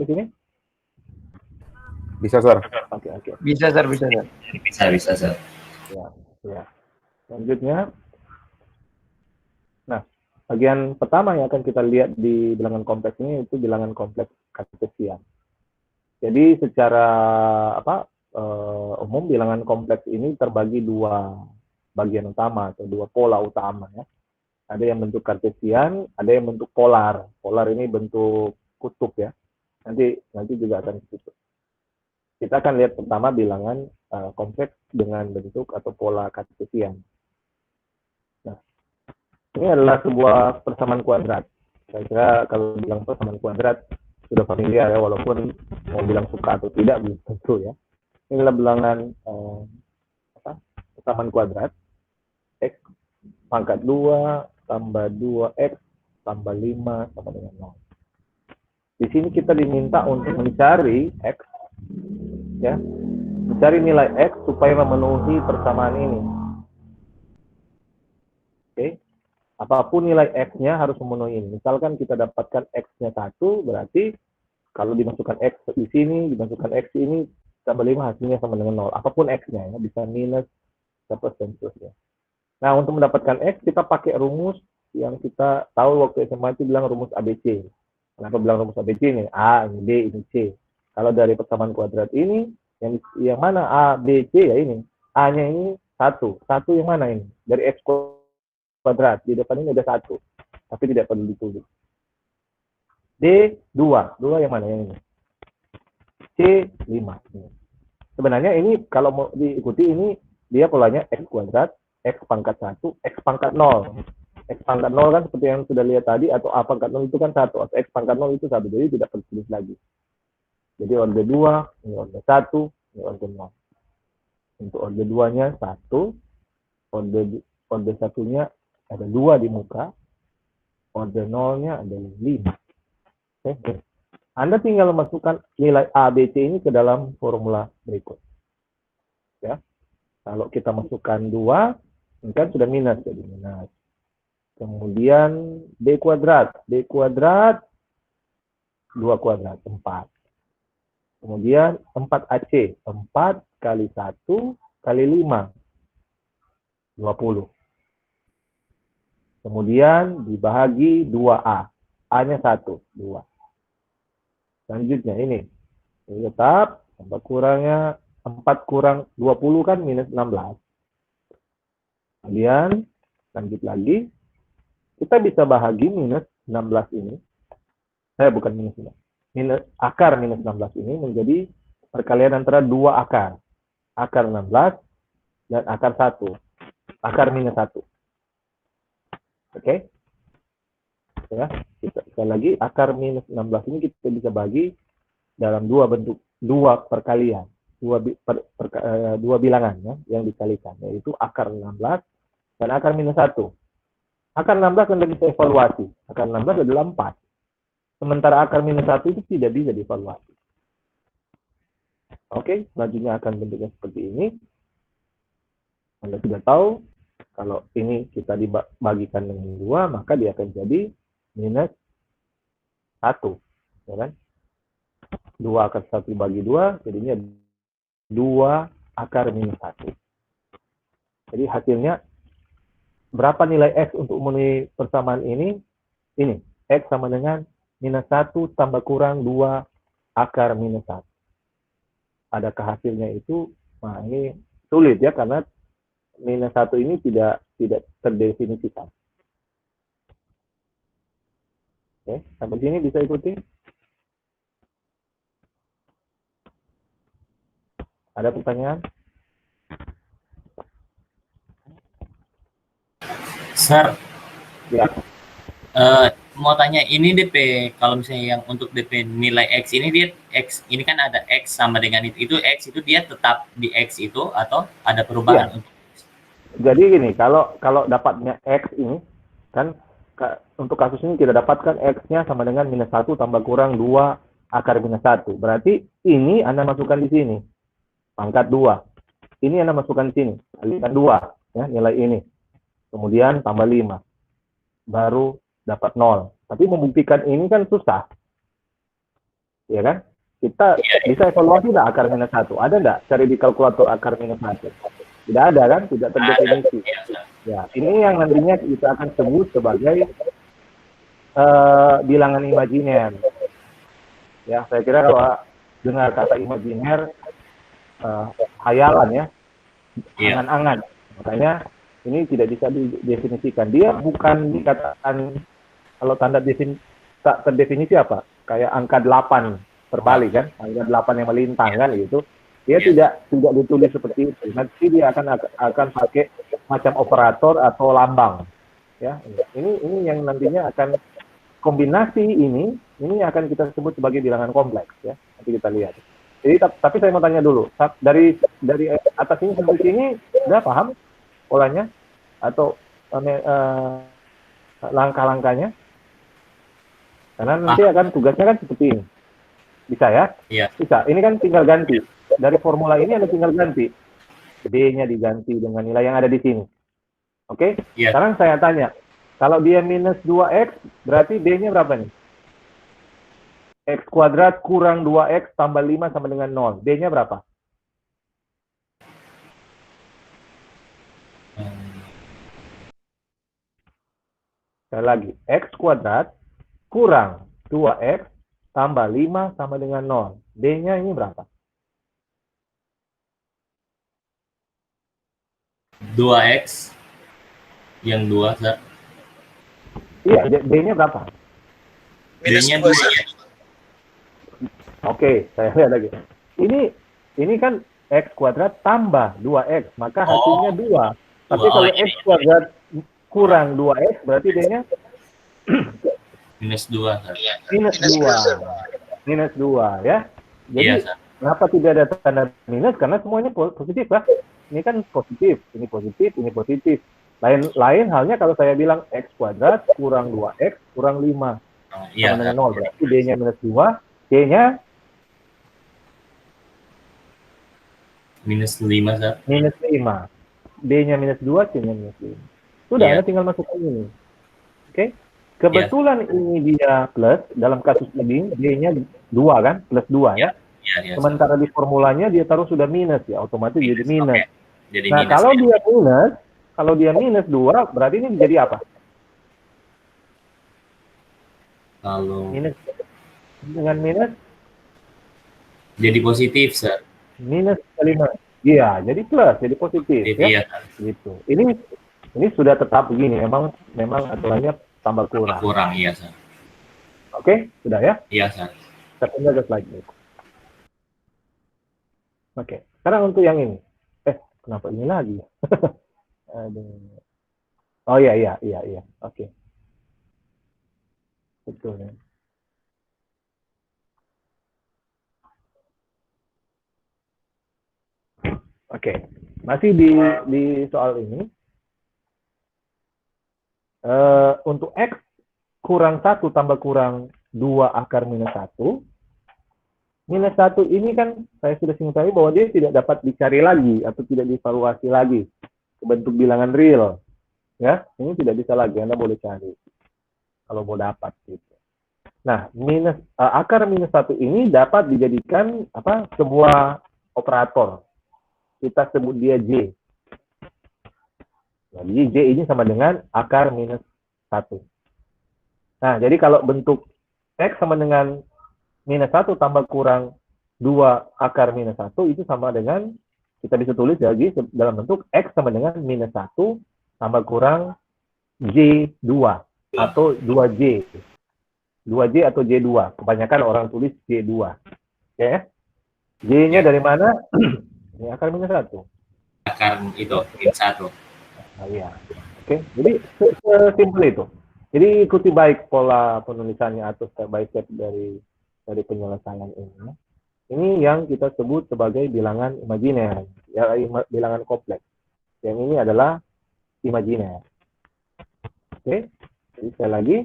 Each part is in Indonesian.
Sampai sini? Bisa, Sir? Oke. Bisa, Sir. Bisa, Sir. Ya. Selanjutnya, nah, bagian pertama yang akan kita lihat di bilangan kompleks ini itu bilangan kompleks kartesian. Jadi secara umum bilangan kompleks ini terbagi dua bagian utama atau dua pola utama ya. Ada yang bentuk kartesian, ada yang bentuk polar. Polar ini bentuk kutub ya. Nanti juga akan kutub. Kita akan lihat pertama bilangan kompleks dengan bentuk atau pola kartesian. Nah, ini adalah sebuah persamaan kuadrat. Saya kira kalau bilang persamaan kuadrat sudah familiar ya, walaupun mau bilang suka atau tidak belum tentu ya. Inilah bilangan persamaan kuadrat. X pangkat 2 tambah 2x tambah 5 sama dengan 0. Di sini kita diminta untuk mencari x ya, mencari nilai x supaya memenuhi persamaan ini. Oke. Apapun nilai x-nya harus memenuhi ini. Misalkan kita dapatkan x-nya 1, berarti kalau dimasukkan x di sini, dimasukkan x ini tambah 5 hasilnya sama dengan 0. Apapun x-nya ya, bisa minus, plus dan seterusnya. Nah, untuk mendapatkan X, kita pakai rumus yang kita tahu waktu SMA itu bilang rumus ABC. Kenapa bilang rumus ABC ini? A, ini B, ini C. Kalau dari persamaan kuadrat ini, yang mana A, B, C ya ini. A-nya ini 1. 1 yang mana ini? Dari X kuadrat. Di depan ini ada 1. Tapi tidak perlu ditulis. D, 2. 2 yang mana? Yang ini. C, 5. Sebenarnya ini kalau mau diikuti ini, dia polanya X kuadrat, X pangkat 1, X pangkat 0. X pangkat 0 kan seperti yang sudah lihat tadi, atau A pangkat 0 itu kan 1, atau X pangkat 0 itu 1, jadi tidak perlu tulis lagi. Jadi orde 2, ini orde 1, ini orde 0. Untuk orde 2-nya 1, orde 1-nya ada 2 di muka, orde 0-nya ada 5. Oke. Anda tinggal memasukkan nilai A, B, C ini ke dalam formula berikut. Ya. Kalau kita masukkan 2, ini kan sudah minus, jadi minus. Kemudian B kuadrat. B kuadrat, 2 kuadrat, 4. Kemudian 4AC. 4 kali 1 kali 5. 20. Kemudian dibagi 2A. A-nya 1, 2. Selanjutnya ini. Ini tetap, tambah kurangnya 4 kurang 20 kan minus 16. Kemudian, lanjut lagi. Kita bisa bahagi minus 16 ini. Bukan minus ini. Akar minus 16 ini menjadi perkalian antara 2 akar. Akar 16 dan akar 1. Akar minus 1. Oke? Ya, sekali lagi, akar minus 16 ini kita bisa bagi dalam dua bentuk, dua perkalian. Dua bilangan ya, yang dikalikan, yaitu akar 16 dan akar minus 1. Akar 16 Anda bisa evaluasi. Akar 16 adalah 4. Sementara akar minus 1 itu tidak bisa dievaluasi. Oke, selanjutnya akan bentuknya seperti ini. Anda sudah tahu, kalau ini kita dibagikan dengan 2, maka dia akan jadi minus 1. Ya kan? 2 akar 1 bagi 2, jadinya 2 akar minus 1. Jadi hasilnya, berapa nilai X untuk memenuhi persamaan ini? Ini, X sama dengan minus 1 tambah kurang 2 akar minus 1. Adakah hasilnya itu? Nah, ini sulit ya, karena minus 1 ini tidak terdefinisikan. Oke, sampai sini bisa ikuti? Ada pertanyaan? Sir, Ya. Mau tanya, ini DP, kalau misalnya yang untuk DP nilai X ini, dia X, ini kan ada X sama dengan itu X itu dia tetap di X itu, atau ada perubahan? Ya. Jadi gini, kalau dapatnya X ini, kan untuk kasus ini kita dapatkan X-nya sama dengan minus 1 tambah kurang 2 akar minus 1. Berarti ini Anda masukkan di sini. Pangkat 2. Ini Anda masukkan di sini. Kalikan 2. Ya, nilai ini. Kemudian tambah 5. Baru dapat 0. Tapi membuktikan ini kan susah. ya kan? Kita bisa evaluasi nggak akar minus 1? Ada nggak cari di kalkulator akar minus 1? Tidak ada kan? Tidak terdefinisi. Ya, ini yang nantinya kita akan sebut sebagai bilangan imajiner. Ya, saya kira kalau dengar kata imajiner, hayalan ya, angan-angan. Makanya ini tidak bisa didefinisikan. Dia bukan dikatakan, kalau tanda tak terdefinisi apa? Kayak angka 8 terbalik kan, angka 8 yang melintang kan gitu. Dia tidak ditulis seperti itu. Nanti dia akan pakai macam operator atau lambang. Ya, ini yang nantinya akan kombinasi ini akan kita sebut sebagai bilangan kompleks ya. Nanti kita lihat. Jadi tapi saya mau tanya dulu, dari atas ini sampai sini udah paham polanya atau langkah-langkahnya? Karena nanti akan tugasnya kan seperti ini. Bisa ya? Iya. Bisa. Ini kan tinggal ganti. Dari formula ini ada tinggal ganti. D-nya diganti dengan nilai yang ada di sini. Oke? Iya. Sekarang saya tanya, kalau dia minus 2x, berarti D-nya berapa nih? X kuadrat kurang 2x tambah 5 sama dengan 0. D-nya berapa? Sekali lagi, X kuadrat kurang 2x tambah 5 sama dengan 0. D-nya ini berapa? 2x yang 2, Sir. Iya, D-nya berapa? D-nya 2. Oke, saya lihat lagi. Ini kan X kuadrat tambah 2x, maka hasilnya 2. Tapi kalau X kuadrat kurang 2x, berarti D-nya minus 2. Minus 2. Minus 2 ya. Jadi kenapa tidak ada tanda minus? Karena semuanya positif lah. Ini kan positif, ini positif, ini positif. Lain halnya kalau saya bilang X kuadrat kurang 2x kurang 5 sama dengan 0. Berarti D-nya minus 2, D-nya minus 5, Sir. Minus 5. D-nya minus 2, C-nya minus 5. Sudah, Anda tinggal masukkan ini. Oke? Kebetulan ini dia plus, dalam kasus ini D-nya 2 kan? Plus 2 ya? Sementara di formulanya dia taruh sudah minus ya, otomatis jadi minus. Nah, kalau dia minus 2, berarti ini menjadi apa? Kalau minus dengan minus jadi positif, Sir. Minus 5. Iya, jadi plus, jadi positif ya. Iya. Gitu. Ini sudah tetap begini, memang aturannya tambah kurang. Kurang, iya, Sir. Oke, sudah ya? Iya, Sir. Settingnya just like this. Oke, sekarang untuk yang ini. Kenapa ini lagi? Oh iya. Oke. Betul ya. Oke, masih di soal ini. Untuk X kurang 1 tambah kurang 2 akar minus 1. Minus 1 ini kan saya sudah singgung tadi bahwa dia tidak dapat dicari lagi atau tidak dievaluasi lagi ke bentuk bilangan real. Ya, ini tidak bisa lagi, Anda boleh cari kalau mau dapat gitu. Nah, akar minus 1 ini dapat dijadikan sebuah operator. Kita sebut dia J. Jadi J ini sama dengan akar minus 1. Nah, jadi kalau bentuk X sama dengan minus 1 tambah kurang 2 akar minus 1 itu sama dengan, kita bisa tulis lagi dalam bentuk X sama dengan minus 1 tambah kurang J2 atau 2J. 2J atau J2. Kebanyakan orang tulis J2. Oke. J-nya dari mana? Ini akar minus 1. Akar itu, minus 1. Iya. Oke. Jadi simpel itu. Jadi ikuti baik pola penulisannya atau step by step dari penyelesaian ini. Ini yang kita sebut sebagai bilangan imajiner, ya, bilangan kompleks. Yang ini adalah imajiner. Oke. Jadi sekali lagi,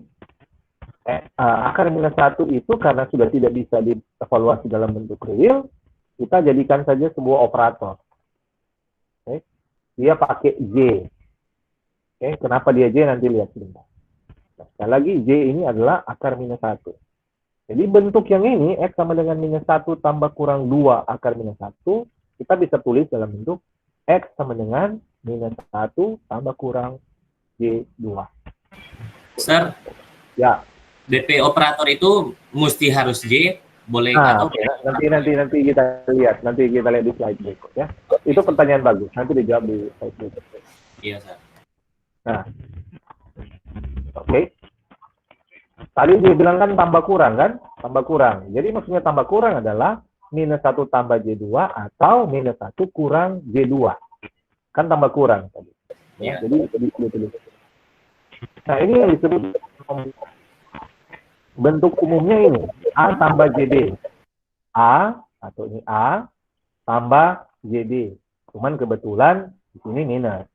akar minus 1 itu karena sudah tidak bisa dievaluasi dalam bentuk real, kita jadikan saja sebuah operator. Oke. Dia pakai J. Oke. Kenapa dia J? Nanti lihat sebentar. Nah, sekali lagi, J ini adalah akar minus 1. Jadi bentuk yang ini, X sama dengan minus 1 tambah kurang 2 akar minus 1, kita bisa tulis dalam bentuk X sama dengan minus 1 tambah kurang Y2. Sir, Ya. DP operator itu mesti harus J, boleh atau Oke. Nanti kita lihat di slide berikut ya. Itu pertanyaan bagus. Nanti dijawab di slide berikut. Iya, Sir. Nah, oke. Tadi dia bilang kan tambah kurang kan? Tambah kurang. Jadi maksudnya tambah kurang adalah minus 1 tambah J2 atau minus 1 kurang J2. Kan tambah kurang tadi. Ya, jadi betul. Nah, ini yang disebut bentuk umumnya ini. A tambah JB. A, atau ini A, tambah JB. Cuman kebetulan di sini minus.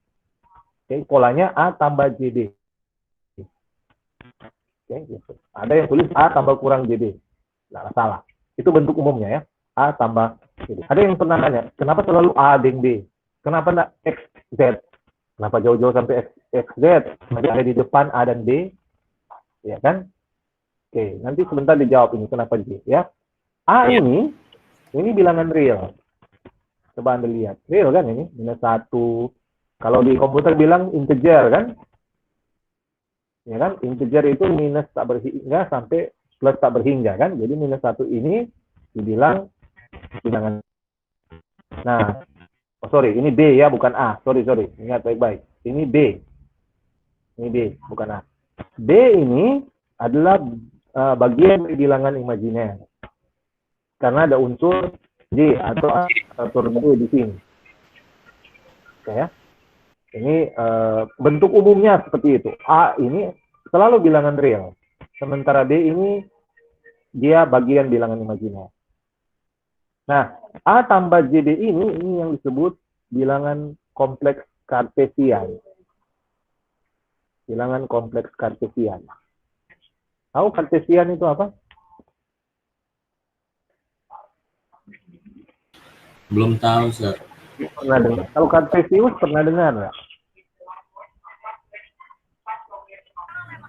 Oke, polanya A tambah JB. Oke, gitu. Ada yang tulis A tambah kurang JB. Nggak salah. Itu bentuk umumnya ya. A tambah JB. Ada yang pernah nanya, kenapa selalu A dan B? Kenapa nggak X, Z? Kenapa jauh-jauh sampai X, Z? Masih ada di depan A dan B? Ya kan? Oke, nanti sebentar dijawab ini kenapa J ya. A ini bilangan real. Coba Anda lihat. Real kan ini? Minus 1. Kalau di komputer bilang integer kan? Ya kan? Integer itu minus tak berhingga sampai plus tak berhingga kan? Jadi minus 1 ini dibilang bilangan. Nah, sorry, ini B ya, bukan A. Sorry. Ingat baik-baik. Ini B. Ini B, bukan A. B ini adalah bagian dari bilangan imajiner. Karena ada unsur J atau B di sini. Oke ya. Ini bentuk umumnya seperti itu. A ini selalu bilangan real. Sementara B ini dia bagian bilangan imajiner. Nah, A tambah JB ini yang disebut bilangan kompleks kartesian. Bilangan kompleks kartesian. Tahu kartesian itu apa? Belum tahu, Sir. Pernah dengar? Kalau kartesius pernah dengar nggak?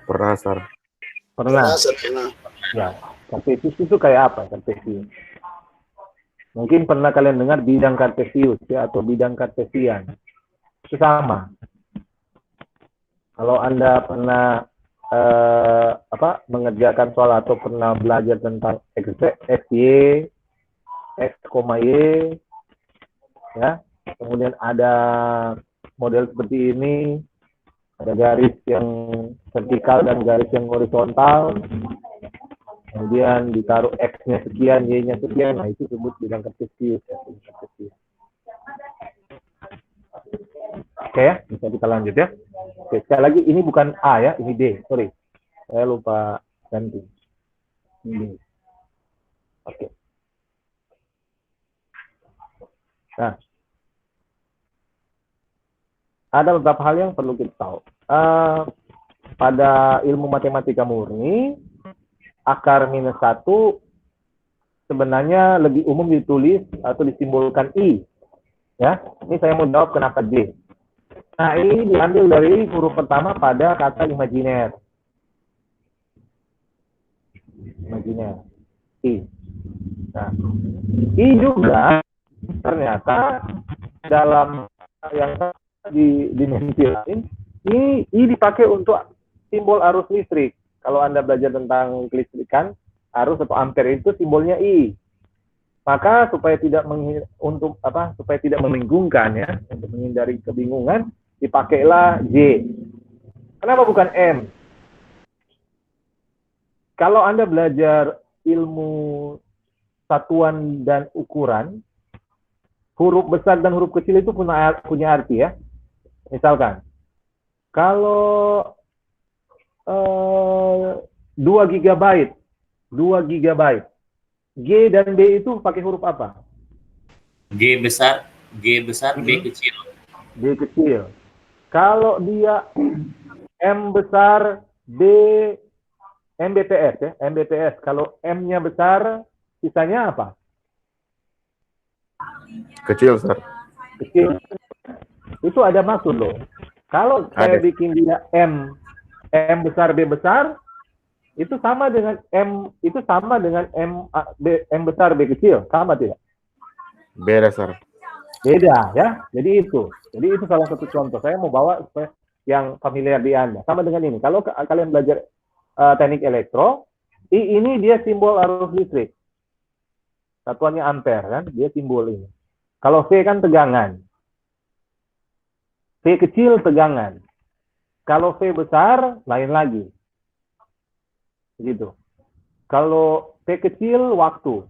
Pernah, Sir. Pernah. Ya, kartesius itu kayak apa kartesius? Mungkin pernah kalian dengar bidang kartesius ya, atau bidang kartesian. Itu sama. Kalau Anda pernah mengerjakan soal atau pernah belajar tentang X, Y, X, Y, ya, kemudian ada model seperti ini, ada garis yang vertikal dan garis yang horizontal, kemudian ditaruh X-nya sekian, Y-nya sekian, nah itu disebut bidang kartesius. Ya, Oke ya, bisa kita lanjut ya. Oke, sekali lagi ini bukan A ya, ini D, sorry. Saya lupa ganti. Ini D. Oke. Nah, ada beberapa hal yang perlu kita tahu. Pada ilmu matematika murni, akar minus 1 sebenarnya lebih umum ditulis atau disimbolkan I. Ya, ini saya mau jawab kenapa J. Nah, ini diambil dari huruf pertama pada kata imajiner. Imajiner. I. Nah, I juga ternyata dalam yang di dimensi lain, ini I dipakai untuk simbol arus listrik. Kalau Anda belajar tentang kelistrikan, arus atau ampere itu simbolnya I. Maka supaya tidak membingungkan ya, untuk menghindari kebingungan, dipakailah J. Kenapa bukan M? Kalau Anda belajar ilmu satuan dan ukuran, huruf besar dan huruf kecil itu punya arti ya. Misalkan, kalau 2 GB, G dan B itu pakai huruf apa? G besar, B kecil. B kecil. Kalau dia M besar, MBPS ya, MBPS. Kalau M-nya besar, sisanya apa? Kecil, Sir. Kecil. Itu ada maksud loh. Kalau saya bikin dia M besar, B besar, itu sama dengan M besar B kecil, sama tidak? Beda, Sir. Beda ya. Jadi itu salah satu contoh. Saya mau bawa supaya yang familiar di Anda. Sama dengan ini. Kalau kalian belajar teknik elektro, I ini dia simbol arus listrik. Satuannya ampere kan, dia simbol ini. Kalau V kan tegangan. V kecil tegangan. Kalau V besar lain lagi. Begitu. Kalau T kecil waktu.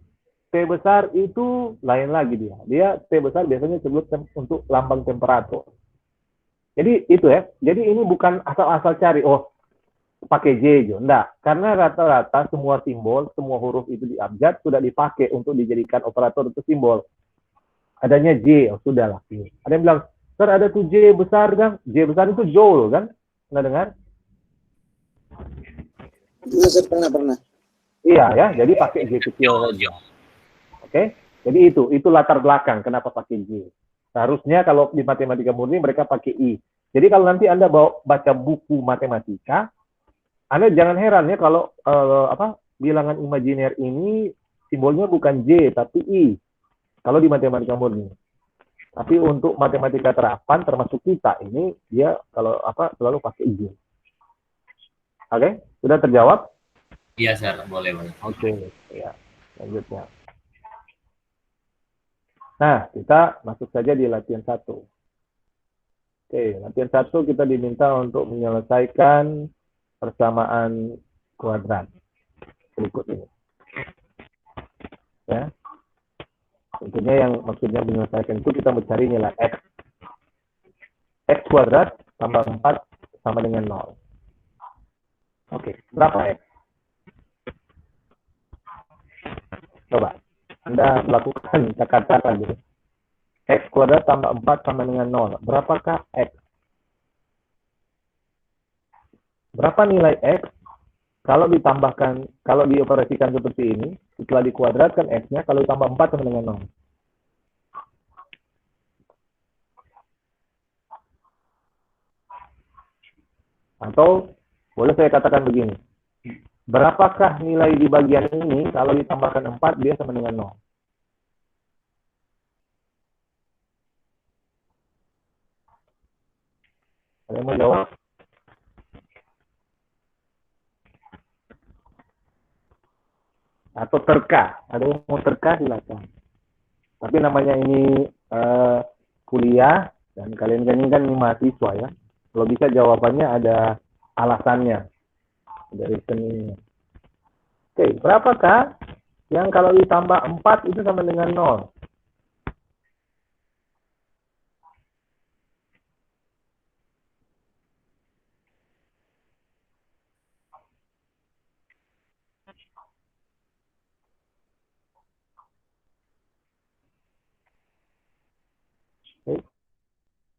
T besar itu lain lagi dia. Dia T besar biasanya disebut untuk lambang temperatur. Jadi itu ya. Jadi ini bukan asal-asal cari, oh pakai J aja. Enggak. Karena rata-rata semua simbol, semua huruf itu di abjad sudah dipakai untuk dijadikan operator itu simbol. Adanya J, oh sudahlah. Ada yang bilang, Sir ada tuh J besar kan? J besar itu joule kan? Pernah dengar? Iya, Sir, pernah. Iya ya, jadi pakai J kecil. Oke, jadi itu latar belakang kenapa pakai J. Seharusnya kalau di matematika murni mereka pakai I. Jadi kalau nanti Anda baca buku matematika, Anda jangan heran ya kalau bilangan imajiner ini simbolnya bukan J tapi I. Kalau di matematika murni. Tapi untuk matematika terapan termasuk kita ini dia kalau selalu pakai I. Oke, sudah terjawab? Iya, Sir, boleh. Oke, ya. Lanjutnya. Nah, kita masuk saja di latihan 1. Oke, latihan 1 kita diminta untuk menyelesaikan persamaan kuadrat berikut ini. Ya. Tentunya yang maksudnya menyelesaikan itu kita mencari nilai X. X kuadrat tambah 4 sama dengan 0. Oke, berapa X? Coba, Anda lakukan cakap-cakap gitu. X kuadrat tambah 4 sama dengan 0. Berapakah X? Berapa nilai X kalau ditambahkan, kalau dioperasikan seperti ini, setelah dikuadratkan X-nya, kalau ditambah 4 sama dengan 0. Atau, boleh saya katakan begini. Berapakah nilai di bagian ini kalau ditambahkan 4 dia sama dengan 0? Ada yang mau jawab? Atau terka? Ada yang mau terka silakan. Tapi namanya ini kuliah dan kalian kan ini mahasiswa ya. Kalau bisa jawabannya ada alasannya dari reasoningnya. Oke, berapakah yang kalau ditambah 4 itu sama dengan 0? Oke.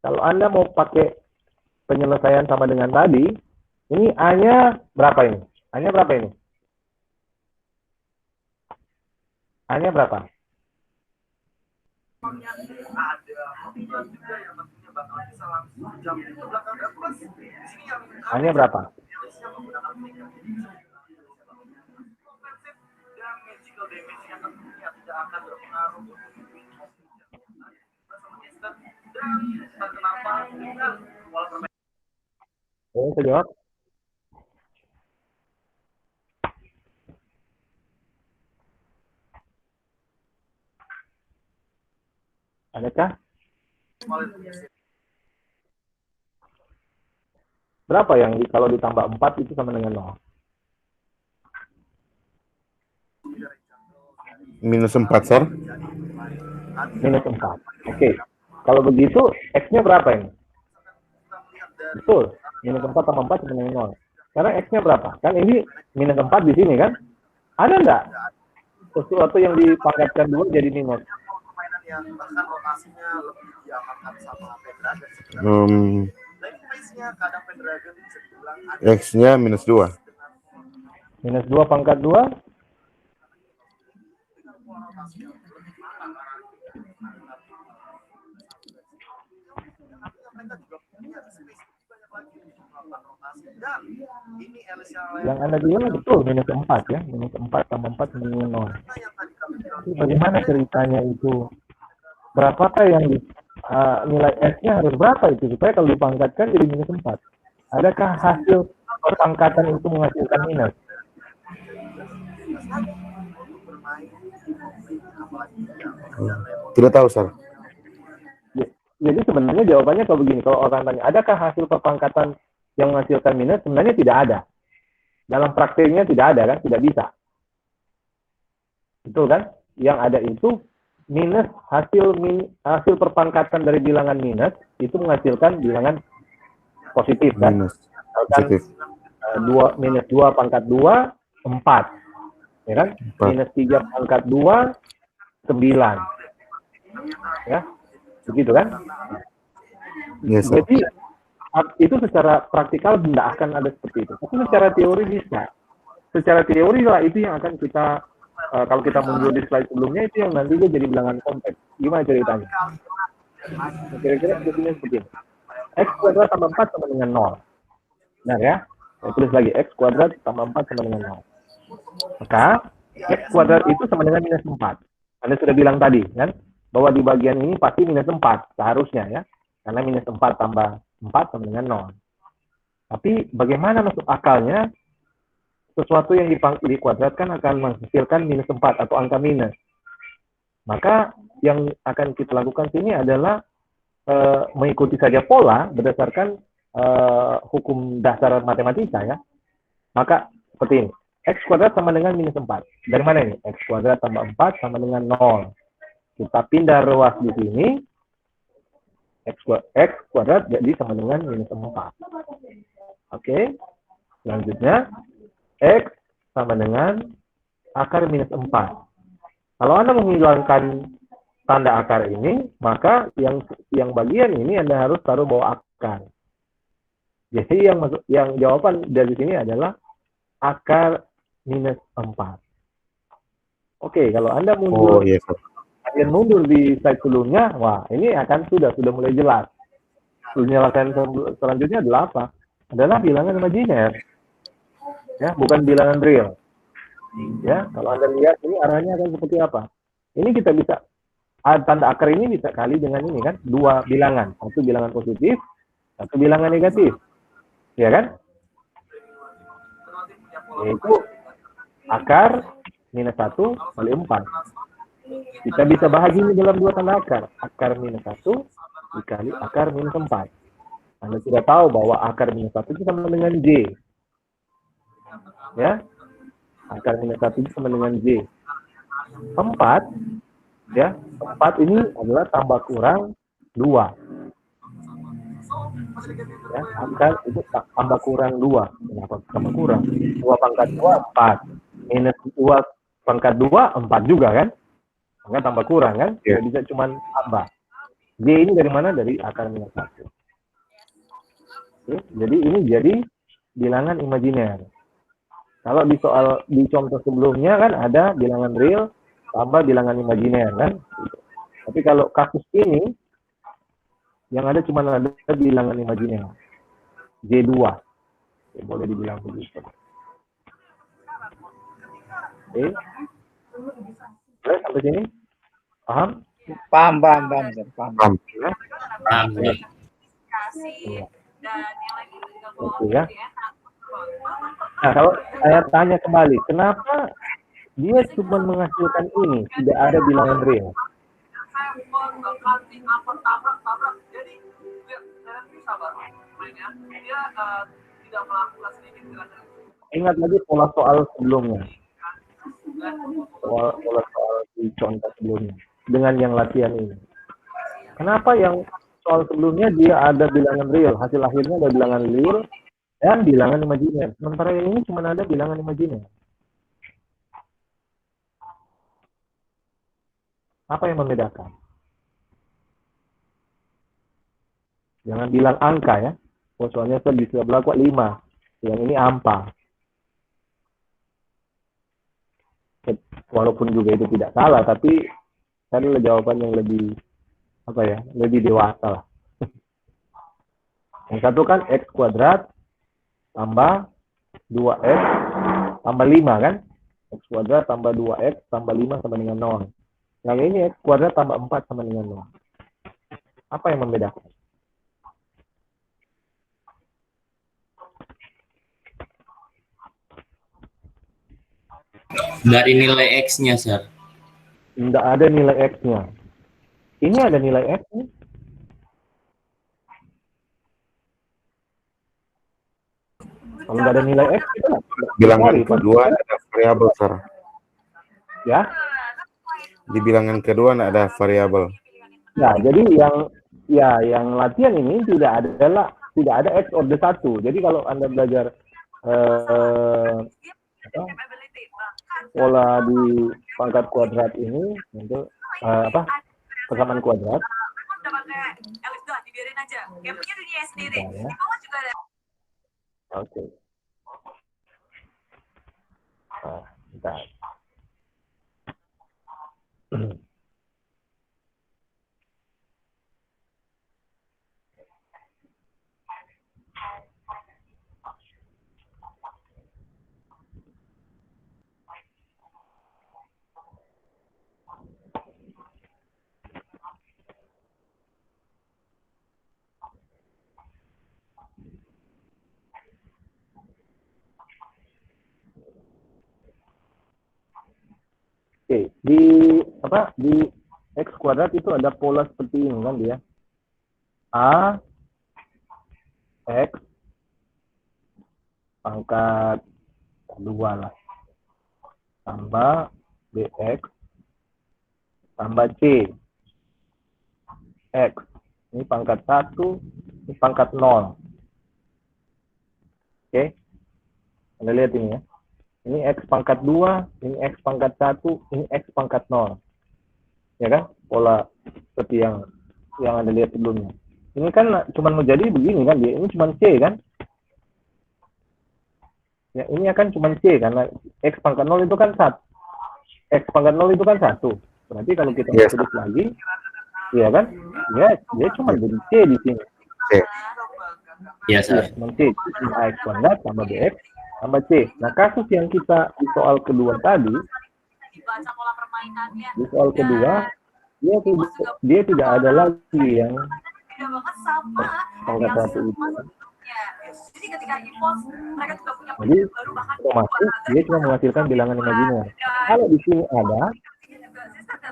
Kalau Anda mau pakai penyelesaian sama dengan tadi, ini A-nya berapa ini? A-nya berapa ini? A-nya berapa? A-nya berapa? Saya jawab. Adakah? Berapa yang kalau ditambah 4 itu sama dengan 0? Minus 4, Sir. Minus 4. Oke. Kalau begitu, X-nya berapa ini? Betul. Minus 4 tambah 4 sama dengan 0. Karena X-nya berapa? Kan ini minus 4 di sini kan? Ada enggak sesuatu yang dipangkatkan 2 jadi minus? X-nya minus 2. Minus 2 pangkat 2? Yang Anda bilang betul, minus 4 ya. Minus 4 tambah 4 sama dengan 0. Tapi bagaimana ceritanya itu? Berapakah yang nilai S-nya harus berapa itu? Supaya kalau dipangkatkan jadi minus 4. Adakah hasil perpangkatan itu menghasilkan minus? Tidak tahu, Sir. Jadi sebenarnya jawabannya kalau begini, kalau orang tanya, adakah hasil perpangkatan yang menghasilkan minus? Sebenarnya tidak ada. Dalam prakteknya tidak ada kan, tidak bisa. Betul kan? Yang ada itu minus hasil perpangkatan dari bilangan minus itu menghasilkan bilangan positif kan? Minus. Misalkan Positif. minus 2 pangkat 2, 4. Ya kan? 4. Minus 3 pangkat 2, 9. Ya, begitu kan? Yes, Sir. Jadi itu secara praktikal tidak akan ada seperti itu. Tapi secara teori bisa. Secara teori lah itu yang akan kita kalau kita mundur di slide sebelumnya itu yang nantinya jadi bilangan kompleks. Gimana ceritanya? Kira-kira bentuknya seperti ini. X kuadrat tambah 4 sama dengan 0. Benar ya? Saya tulis lagi X kuadrat tambah 4 sama dengan 0. Maka X kuadrat itu sama dengan minus 4. Anda sudah bilang tadi kan? Bahwa di bagian ini pasti minus 4 seharusnya ya. Karena minus 4 tambah 4 sama dengan 0. Tapi bagaimana masuk akalnya sesuatu yang dikuadratkan akan menghasilkan minus 4 atau angka minus. Maka yang akan kita lakukan sini adalah mengikuti saja pola berdasarkan hukum dasar matematika ya. Maka seperti ini. X kuadrat sama dengan minus 4. Dari mana ini? X kuadrat tambah 4 sama dengan 0. Kita pindah ruas di sini. X kuadrat jadi sama dengan minus 4. Oke. Selanjutnya, X sama dengan akar minus 4. Kalau Anda menghilangkan tanda akar ini, maka yang bagian ini Anda harus taruh bawah akar. Jadi yang jawaban dari sini adalah akar minus 4. Oke, kalau Anda mundur, yes, Sir. mundur di slide sebelumnya, wah ini akan sudah mulai jelas. Penyelesaian selanjutnya adalah apa? Adalah bilangan imajiner. Ya, bukan bilangan real. Ya, kalau Anda lihat ini arahnya akan seperti apa? Ini kita bisa tanda akar ini bisa kali dengan ini kan, dua bilangan, satu bilangan positif, satu bilangan negatif. Ya kan? Yaitu akar minus 1 kali 4. Kita bisa bahagi ini dalam dua tanda akar. Akar minus 1 dikali akar minus 4. Anda sudah tahu bahwa akar minus 1 itu sama dengan J. Ya, akar minus 1 itu sama dengan J. 4, ya, 4 ini adalah tambah kurang 2. Ya, akar itu tambah kurang 2. Kenapa tambah kurang? 2 pangkat 2, 4. Minus 2 pangkat 2, 4 juga kan? Maka tambah kurang kan? Tidak bisa cuma tambah. J ini dari mana? Dari akar minus 1. Oke, jadi ini jadi bilangan imajiner. Kalau di contoh sebelumnya kan ada bilangan real tambah bilangan imajiner kan. Tapi kalau kasus ini yang ada cuma ada bilangan imajiner. J2. Ya, boleh dibilang begitu. Oke. Oke, sampai sini? Paham? Paham. Ya. Oke ya. Nah, kalau saya tanya kembali, kenapa dia cuma menghasilkan ini, tidak ada bilangan real? Ingat lagi pola soal sebelumnya. Pola soal di contoh sebelumnya. Dengan yang latihan ini. Kenapa yang soal sebelumnya dia ada bilangan real, hasil akhirnya ada bilangan real, dan bilangan imajiner. Sementara yang ini cuma ada bilangan imajiner. Apa yang membedakan? Jangan bilang angka ya. Soalnya di sebelah kok 5. Yang ini ampa. Walaupun juga itu tidak salah, tapi kan jawaban yang lebih lebih dewasa lah. Yang satu kan X kuadrat tambah 2x tambah 5 kan? X kuadrat tambah 2x tambah 5 sama dengan 0. Yang ini X kuadrat tambah 4 sama dengan 0. Apa yang membedakan? Dari nilai X-nya, Sir. Tidak ada nilai X-nya. Ini ada nilai X-nya. Kalau nggak ada nilai X, kita Bilangan cari, kedua ada variabel, Sir. ya. Di bilangan kedua ada variabel. Nah, jadi yang latihan ini tidak ada X order 1. Jadi kalau Anda belajar pola di pangkat kuadrat ini untuk persamaan kuadrat. Ya. Oke. Bentar. Oke, di X kuadrat itu ada pola seperti ini kan dia. A X pangkat 2 lah. Tambah BX tambah C. X. Ini pangkat 1, ini pangkat 0. Oke. Anda lihat ini ya. Ini X pangkat 2, ini X pangkat 1, ini X pangkat 0. Ya kan? Pola seperti yang Anda lihat sebelumnya. Ini kan cuma mau jadi begini kan dia. Ini cuma C kan? Ya, ini akan cuma C karena X pangkat 0 itu kan 1. X pangkat 0 itu kan 1. Berarti kalau kita tulis lagi, ya kan? Ya, dia cuma jadi C di sini. C. Iya, Sir. Cuma C. X kuadrat tambah BX tambah C. Nah, kasus yang kita di soal kedua tadi, di soal kedua, dia tidak ada lagi yang pangkat 1 itu. Jadi otomatis dia cuma menghasilkan bilangan imajiner. Kalau di sini ada,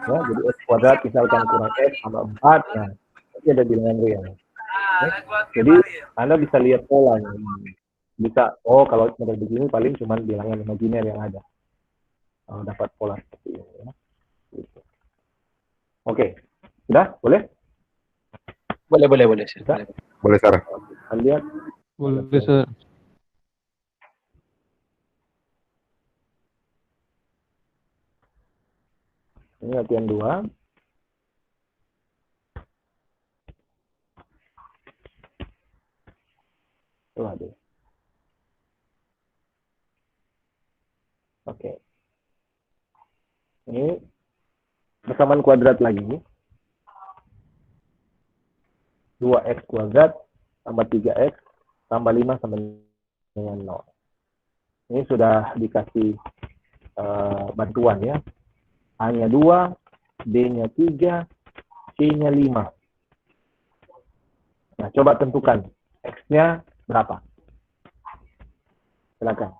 ya, jadi X kuadrat misalkan kurang X tambah 4, nah ini ada bilangan real. Jadi Anda bisa lihat polanya. Bisa, kalau model begini paling cuma bilangan imajiner yang ada. Dapat pola seperti ini. Ya. Gitu. Oke, sudah? Boleh? Boleh, Sir. Boleh, Sir. Kita lihat. Boleh, Sir. Ini latihan 2. Coba deh. Oke. Ini persamaan kuadrat lagi. 2x kuadrat tambah 3x tambah 5 sama dengan 0. Ini sudah dikasih bantuan ya. A-nya 2, B-nya 3, C-nya 5. Nah, coba tentukan X-nya berapa. Silakan.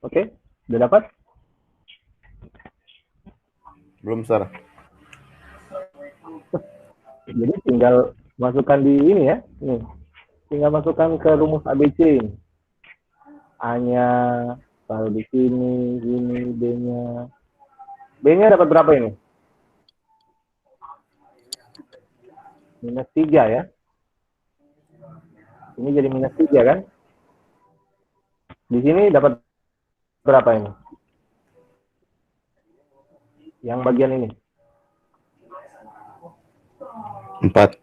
Oke, udah dapat? Belum, Sir. Jadi tinggal masukkan di ini ya. Nih. Tinggal masukkan ke rumus ABC ini. A-nya taruh di sini, gini, B-nya. B-nya dapat berapa ini? -3 ya. Ini jadi -3 kan? Di sini dapat berapa ini? Yang bagian ini. 4.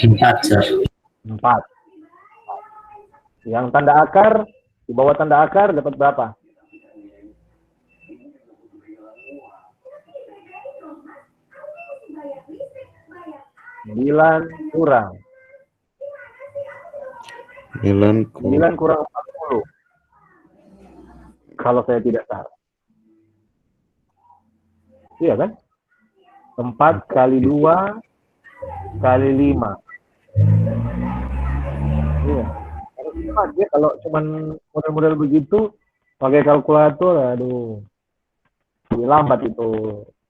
4, Sir. 4. Yang tanda akar, di bawah tanda akar dapat berapa? Sembilan kurang 9 kurang 40. Kalau saya tidak salah. Iya kan? 4 kali 2 kali 5. Iya. Ya, kalau cuman model-model begitu pakai kalkulator, aduh, lebih lambat itu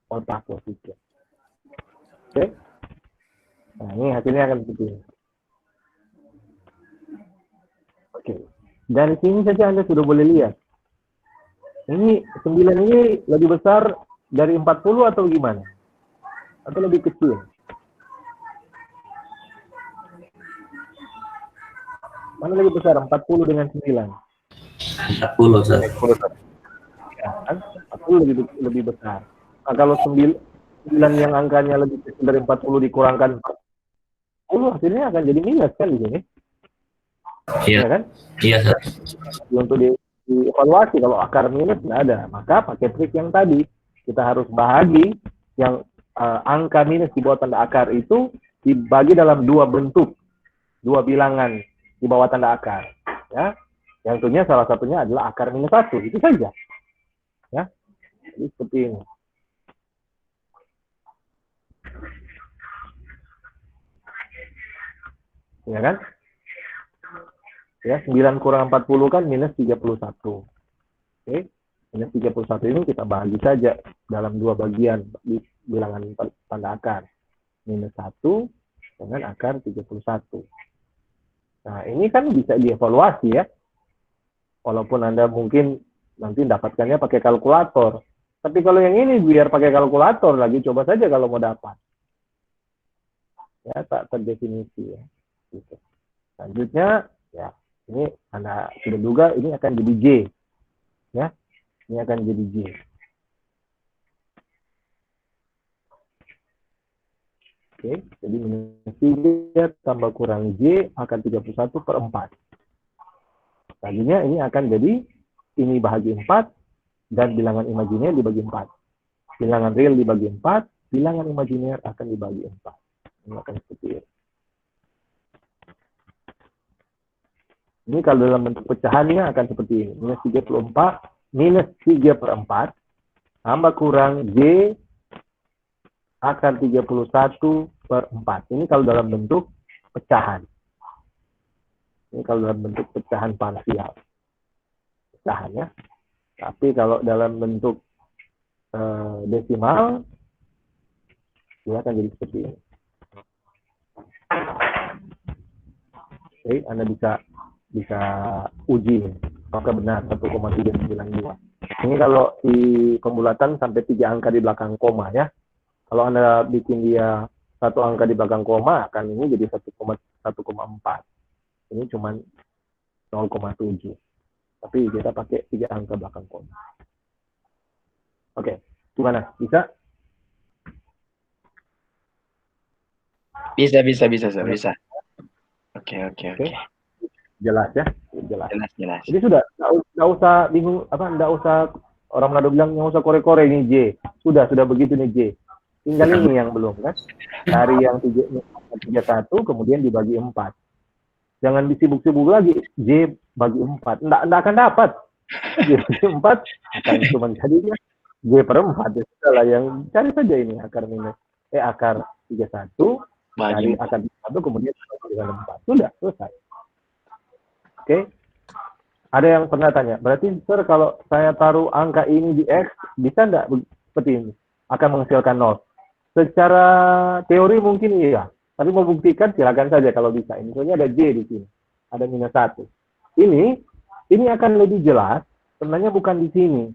otak berpikir. Oke. Nah, ini hasilnya akan seperti ini. Oke. Dari sini saja Anda sudah boleh lihat. Ini 9 ini lebih besar dari 40 atau gimana? Atau lebih kecil? Mana lebih besar, 40 dengan 9? 40, Sir. Ya, kan? 40 lebih besar. Nah, kalau 9 yang angkanya lebih kecil dari 40 dikurangkan 40, hasilnya akan jadi minus kan di sini. Iya. Ya kan? Iya, Sir. Untuk dievaluasi kalau akar minus nggak ada, maka pakai trik yang tadi. Kita harus bahagi yang angka minus di bawah tanda akar itu dibagi dalam dua bentuk, dua bilangan di bawah tanda akar, ya. Yang tentunya salah satunya adalah akar minus 1, itu saja, ya. Jadi seperti ini. Ya kan? Ya, 9 kurang 40 kan minus 31. Oke. Minus 31 ini kita bahagi saja dalam dua bagian di bilangan tanda akar. Minus 1 dengan akar 31. Nah, ini kan bisa dievaluasi ya. Walaupun Anda mungkin nanti dapatkannya pakai kalkulator. Tapi kalau yang ini biar pakai kalkulator lagi, coba saja kalau mau dapat. Ya, tak terdefinisi ya. Gitu. Selanjutnya, ya, ini Anda sudah duga ini akan jadi J. Ya, ini akan jadi J. Oke, jadi minus 3 tambah kurang J akan 31/4. Tadinya ini akan jadi ini bahagi 4 dan bilangan imajiner dibagi 4. Bilangan real dibagi 4, bilangan imajiner akan dibagi 4. Ini akan seperti ini. Ini kalau dalam bentuk pecahannya akan seperti ini. Minus 3/4 tambah kurang J akar 31/4. Ini kalau dalam bentuk pecahan. Ini kalau dalam bentuk pecahan parsial. Pecahan ya. Tapi kalau dalam bentuk desimal, dia akan jadi seperti ini. Oke, Anda bisa uji apakah benar 1,392. Ini kalau di pembulatan sampai 3 angka di belakang koma ya. Kalau Anda bikin dia 1 angka di belakang koma, akan ini jadi 1,4. Ini cuma 0,7. Tapi kita pakai 3 angka belakang koma. Oke, gimana? Bisa? Bisa, Sir. Bisa. Oke. Jelas ya? Jelas. Jelas. Jadi sudah, nggak usah bingung, nggak usah, orang Manado bilang nggak usah kore-kore ini J. Sudah begitu nih J. Tinggal ini yang belum kan? Cari yang 31 kemudian dibagi 4. Jangan disibuk-sibuk lagi J bagi 4. Nggak akan dapat. J bagi 4 akan cuma jadinya J/4. Sudah lah, yang cari saja ini akar minus. Akar 31 cari akar 31 kemudian dengan 4. Sudah selesai. Oke. Ada yang pernah tanya, berarti Sir kalau saya taruh angka ini di X, bisa nggak seperti ini? Akan menghasilkan 0. Secara teori mungkin iya, tapi membuktikan silakan saja kalau bisa. Ini soalnya ada J di sini, ada -1. Ini akan lebih jelas, sebenarnya bukan di sini.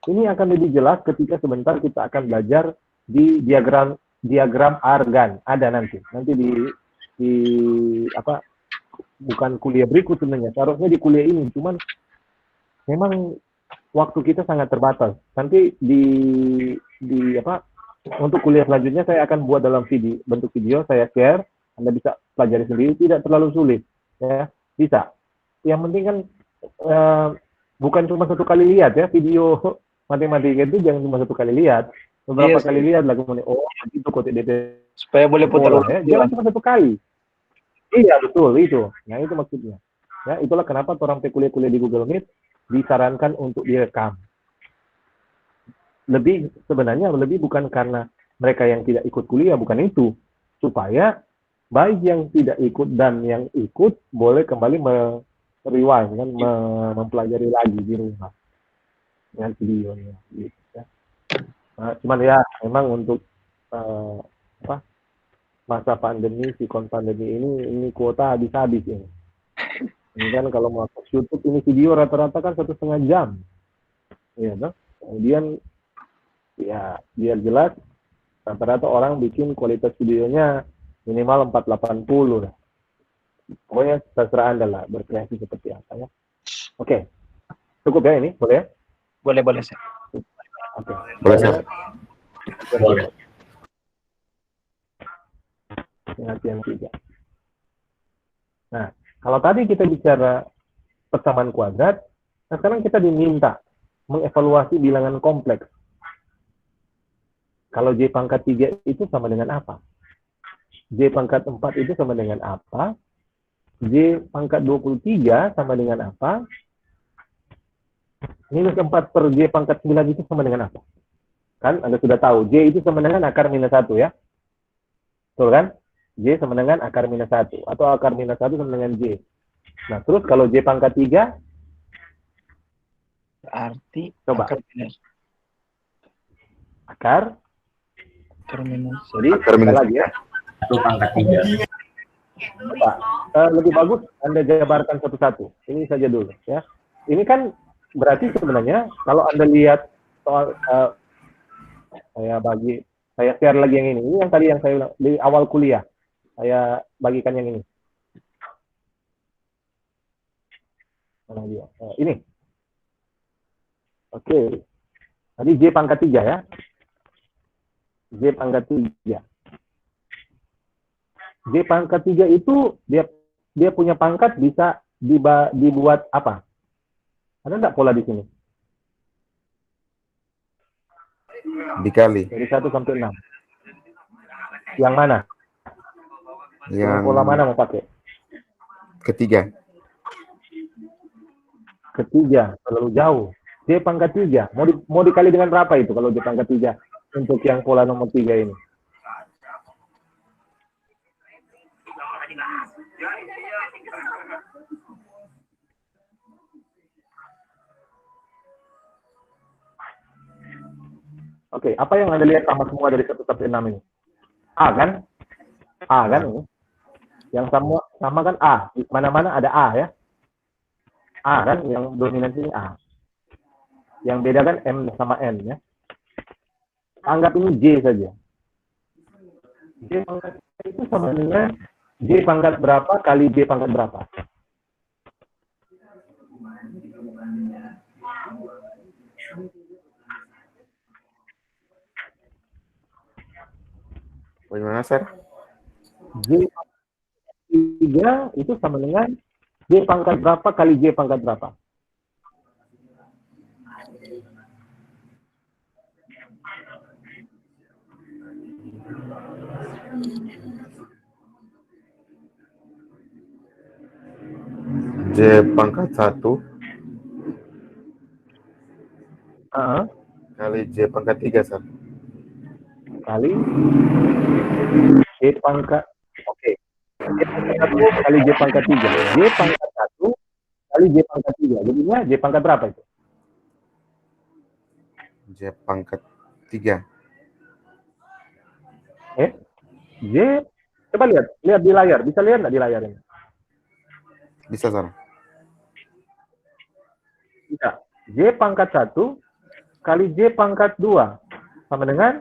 Ini akan lebih jelas ketika sebentar kita akan belajar di diagram Argan. Ada nanti di apa, bukan kuliah berikut sebenarnya, seharusnya di kuliah ini, cuman memang waktu kita sangat terbatas. Nanti di apa, untuk kuliah selanjutnya saya akan buat dalam bentuk video, saya share, Anda bisa pelajari sendiri, tidak terlalu sulit, ya, bisa. Yang penting kan bukan cuma satu kali lihat ya, video matematika itu jangan cuma satu kali lihat, beberapa Iya, kali lihat lah kemudian, oh itu kode DP supaya boleh putar pola, ulang. ya, jangan cuma satu kali. Iya betul itu, nah itu maksudnya. Ya itulah kenapa orang kuliah-kuliah di Google Meet disarankan untuk direkam. Sebenarnya lebih bukan karena mereka yang tidak ikut kuliah, bukan itu, supaya baik yang tidak ikut dan yang ikut boleh kembali rewind kan, mempelajari lagi di rumah dengan videonya. Gitu, ya. Nah, cuman ya memang untuk masa pandemi, sikon pandemi ini kuota habis-habis ini. Ini kan kalau mau akses YouTube ini video rata-rata kan 1,5 jam. Iya, toh? Kemudian ya biar jelas rata-rata orang bikin kualitas videonya minimal 480 lah. Pokoknya terserah Anda lah berkreasi seperti apa ya. Oke. Cukup ya ini, boleh ya? Boleh sir. Oke. Boleh, Sir. Boleh. Pengertian 3. Nah, kalau tadi kita bicara persamaan kuadrat, nah sekarang kita diminta mengevaluasi bilangan kompleks. Kalau J pangkat 3 itu sama dengan apa? J pangkat 4 itu sama dengan apa? J pangkat 23 sama dengan apa? Minus 4 per J pangkat 9 itu sama dengan apa? Kan Anda sudah tahu, J itu sama dengan akar minus 1 ya. Betul kan? J sama dengan akar minus 1. Atau akar minus 1 sama dengan J. Nah, terus kalau J pangkat 3? Berarti Coba. Akar minus. Jadi, Akar minus lagi ya. 1 pangkat 3. Coba. Lebih bagus Anda jabarkan satu-satu. Ini saja dulu ya. Ini kan berarti sebenarnya kalau Anda lihat soal saya share lagi yang ini. Ini yang tadi yang saya bilang di awal kuliah. Saya bagikan yang ini. Mana dia? Ini. Oke. Tadi J pangkat 3 ya. J pangkat 3. J pangkat 3 itu dia punya pangkat bisa dibuat apa? Ada enggak pola di sini? Dikali. Dari 1 sampai 6. Yang mana? Yang Pola mana mau pakai? ketiga. Ketiga, terlalu jauh. J pangkat 3. Mau dikali dengan berapa itu kalau J pangkat 3 untuk yang pola nomor 3 ini? Oke, apa yang Anda lihat sama semua dari 1 sampai 6 ini? A kan? A kan ini? Yang sama kan A. Di mana-mana ada A ya. A kan, yang dominansi A. Yang beda kan M sama N ya. Anggap ini J saja. J pangkat itu sama dengan J pangkat berapa kali J pangkat berapa. Bagaimana, Sir? J pangkat 3 itu sama dengan J pangkat berapa kali J pangkat berapa. J pangkat 1 kali J pangkat 3, Sir. Kali J pangkat, oke. J pangkat 1 kali J pangkat 3. J pangkat 1 kali kali J pangkat 3. Jadinya J pangkat berapa itu? J pangkat 3. J, coba lihat di layar. Bisa lihat nggak di layar ini? Bisa, Sar? Bisa. J pangkat 1 kali J pangkat 2 sama dengan?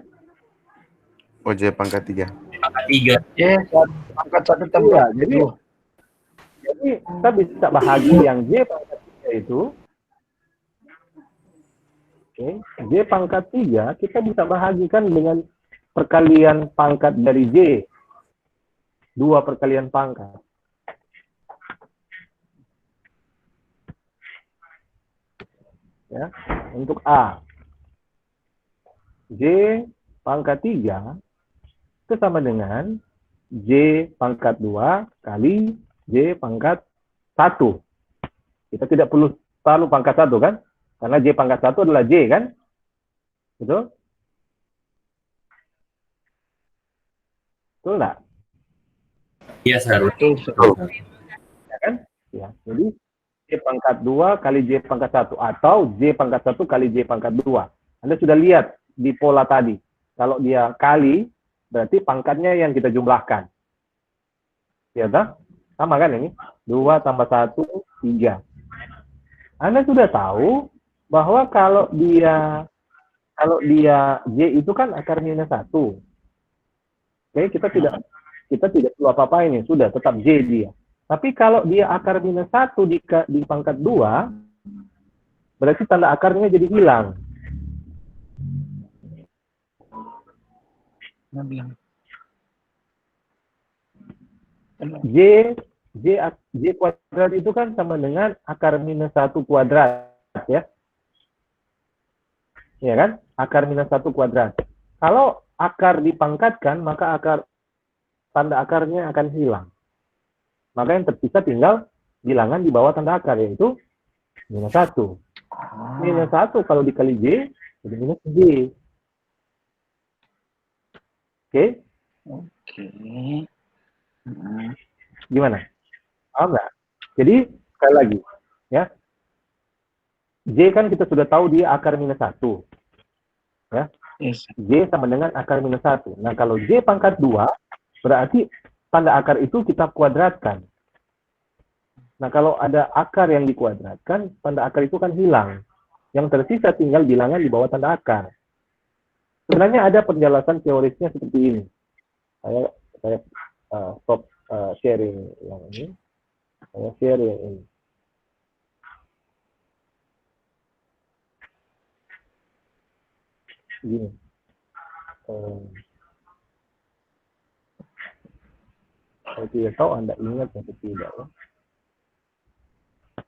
Oh, J pangkat 3. Pangkat 3. Ya, pangkat 1 tambah Iya, jadi 2. kita bisa bahagi yang J pangkat 3 itu. Oke, J pangkat 3 kita bisa bahagikan dengan perkalian pangkat dari J. 2 perkalian pangkat. Ya, untuk A. J pangkat 3 itu sama dengan J pangkat 2 kali J pangkat 1. Kita tidak perlu selalu pangkat 1 kan? Karena J pangkat 1 adalah J kan? Betul? Betul nggak? Iya, Sar. Betul. Ya kan? Ya, jadi J pangkat 2 kali J pangkat 1 atau J pangkat 1 kali J pangkat 2. Anda sudah lihat di pola tadi. Kalau dia kali, berarti pangkatnya yang kita jumlahkan. Ya tak? Sama kan ini? 2 tambah 1, 3. Anda sudah tahu bahwa kalau dia J itu kan akar minus 1. Oke, kita tidak perlu apa-apa ini, sudah tetap J dia. Tapi kalau dia akar minus 1 di pangkat 2, berarti tanda akarnya jadi hilang. Nah, bilang. J kuadrat itu kan sama dengan akar minus 1 kuadrat, ya. Ya kan? Akar minus 1 kuadrat. Kalau akar dipangkatkan, maka tanda akarnya akan hilang. Maka yang tersisa tinggal bilangan di bawah tanda akar, yaitu minus 1. Minus 1 kalau dikali J, jadi minus J. Oke? Oke. Gimana? Paham nggak? Jadi, sekali lagi. Ya. J kan kita sudah tahu dia akar minus 1. Ya. Yes. J sama dengan akar minus 1. Nah, kalau J pangkat 2, berarti tanda akar itu kita kuadratkan. Nah, kalau ada akar yang dikuadratkan, tanda akar itu kan hilang. Yang tersisa tinggal bilangan di bawah tanda akar. Sebenarnya ada penjelasan teorisnya seperti ini. Saya stop sharing yang ini. Saya share yang ini. Gini. Saya tidak tahu Anda ingat atau tidak ya.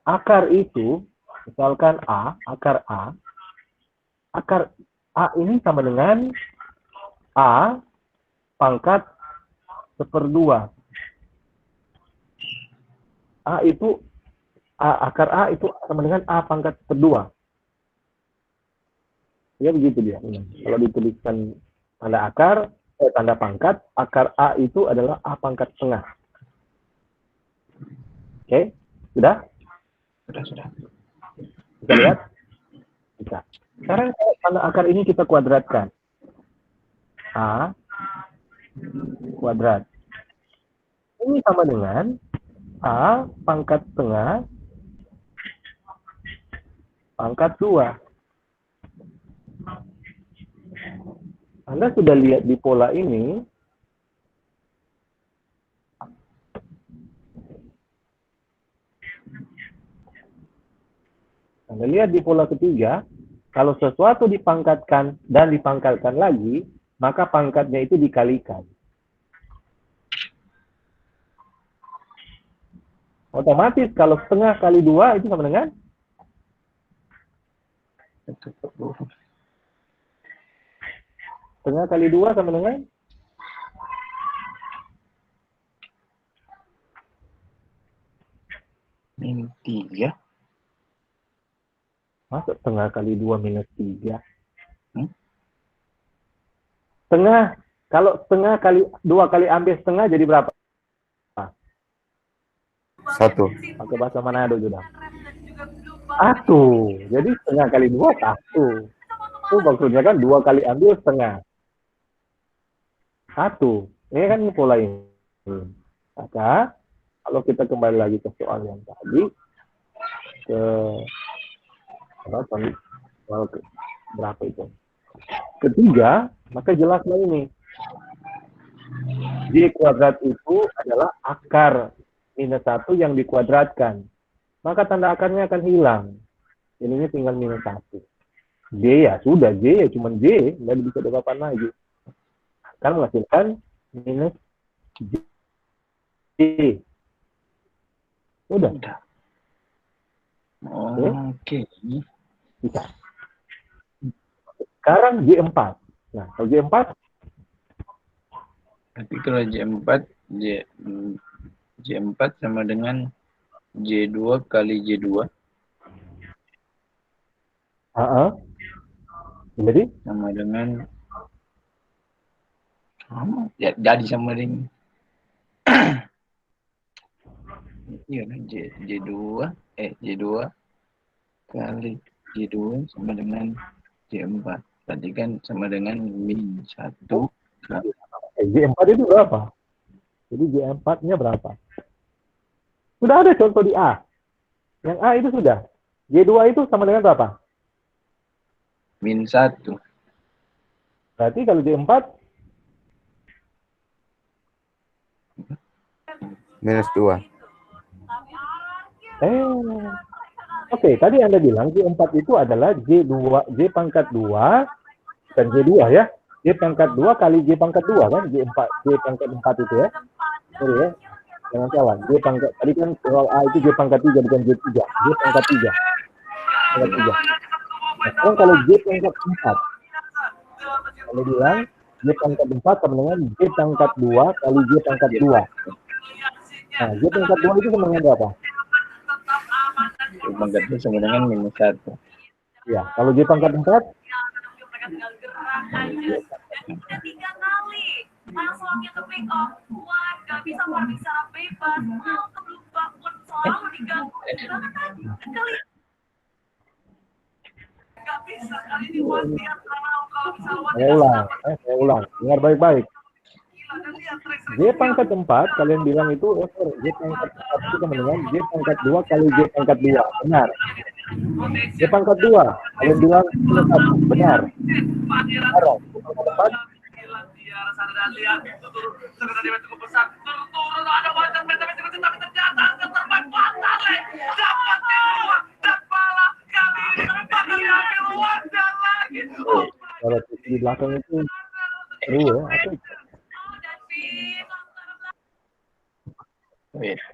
Akar itu, misalkan akar A ini sama dengan A pangkat 1/2. Akar A itu sama dengan A pangkat 1/2. Ya begitu dia. Kalau dituliskan tanda akar, tanda pangkat, akar A itu adalah A pangkat setengah. Oke, sudah? Sudah. Bisa lihat? Bisa. Sekarang tanda akar ini kita kuadratkan. A kuadrat. Ini sama dengan A pangkat setengah pangkat 2. Anda sudah lihat di pola ini, Anda lihat di pola ketiga, kalau sesuatu dipangkatkan dan dipangkatkan lagi, maka pangkatnya itu dikalikan. Otomatis kalau setengah kali 2 itu sama dengan? Setengah kali 2 sama dengan? Minus 3. Masa setengah kali 2 minus 3? Hmm? Kalau setengah kali 2 kali ambil setengah jadi berapa? 1. Pakai bahasa Manado sudah. 1. Jadi setengah kali 2, 1. Itu maksudnya kan 2 kali ambil setengah. 1. Ini kan pola ini. Maka, kalau kita kembali lagi ke soal yang tadi, ke berapa itu? Ketiga, maka jelaslah ini. J kuadrat itu adalah akar minus 1 yang dikuadratkan. Maka tanda akarnya akan hilang. Ininya tinggal minus 1. J ya, sudah. J ya, cuma J. Nggak bisa diapain lagi. Akan menghasilkan minus J. Udah. Oke. Bisa. Sekarang J4. Nah, kalau J4, Tapi kalau J4 sama dengan J2 kali J2 jadi sama dengan jadi sama dengan J2 kali J2 sama dengan J4. Tadi kan sama dengan min 1. J4 itu berapa? Jadi J4-nya berapa? Sudah ada contoh di A. Yang A itu sudah. J2 itu sama dengan berapa? Min 1. Berarti kalau J4 minus 2. Oke, tadi Anda bilang J4 itu adalah J pangkat 2 dan J2 ya. J pangkat 2 kali J pangkat 2 kan? J pangkat 4 itu ya. Sorry ya. Jangan salah. J pangkat, tadi kan soal A itu J pangkat 3 bukan J3. J pangkat 3. Pangkat 3. Nah, sekarang kalau J pangkat 4. Anda bilang J pangkat 4 sama dengan J pangkat 2 kali J pangkat 2. Nah, J pangkat 2 itu sama dengan berapa? J pangkat 2 sama dengan minus 1. Ya, kalau J pangkat 4? Saya ulang. Dengar baik-baik. J pangkat 4, kalian bilang itu, J pangkat 4 itu sama dengan J pangkat 2 kali J pangkat 2. Benar. J pangkat 2, kalian bilang minus 1. Benar. Sekarang, J pangkat 4. Kalau di belakang itu seru ya.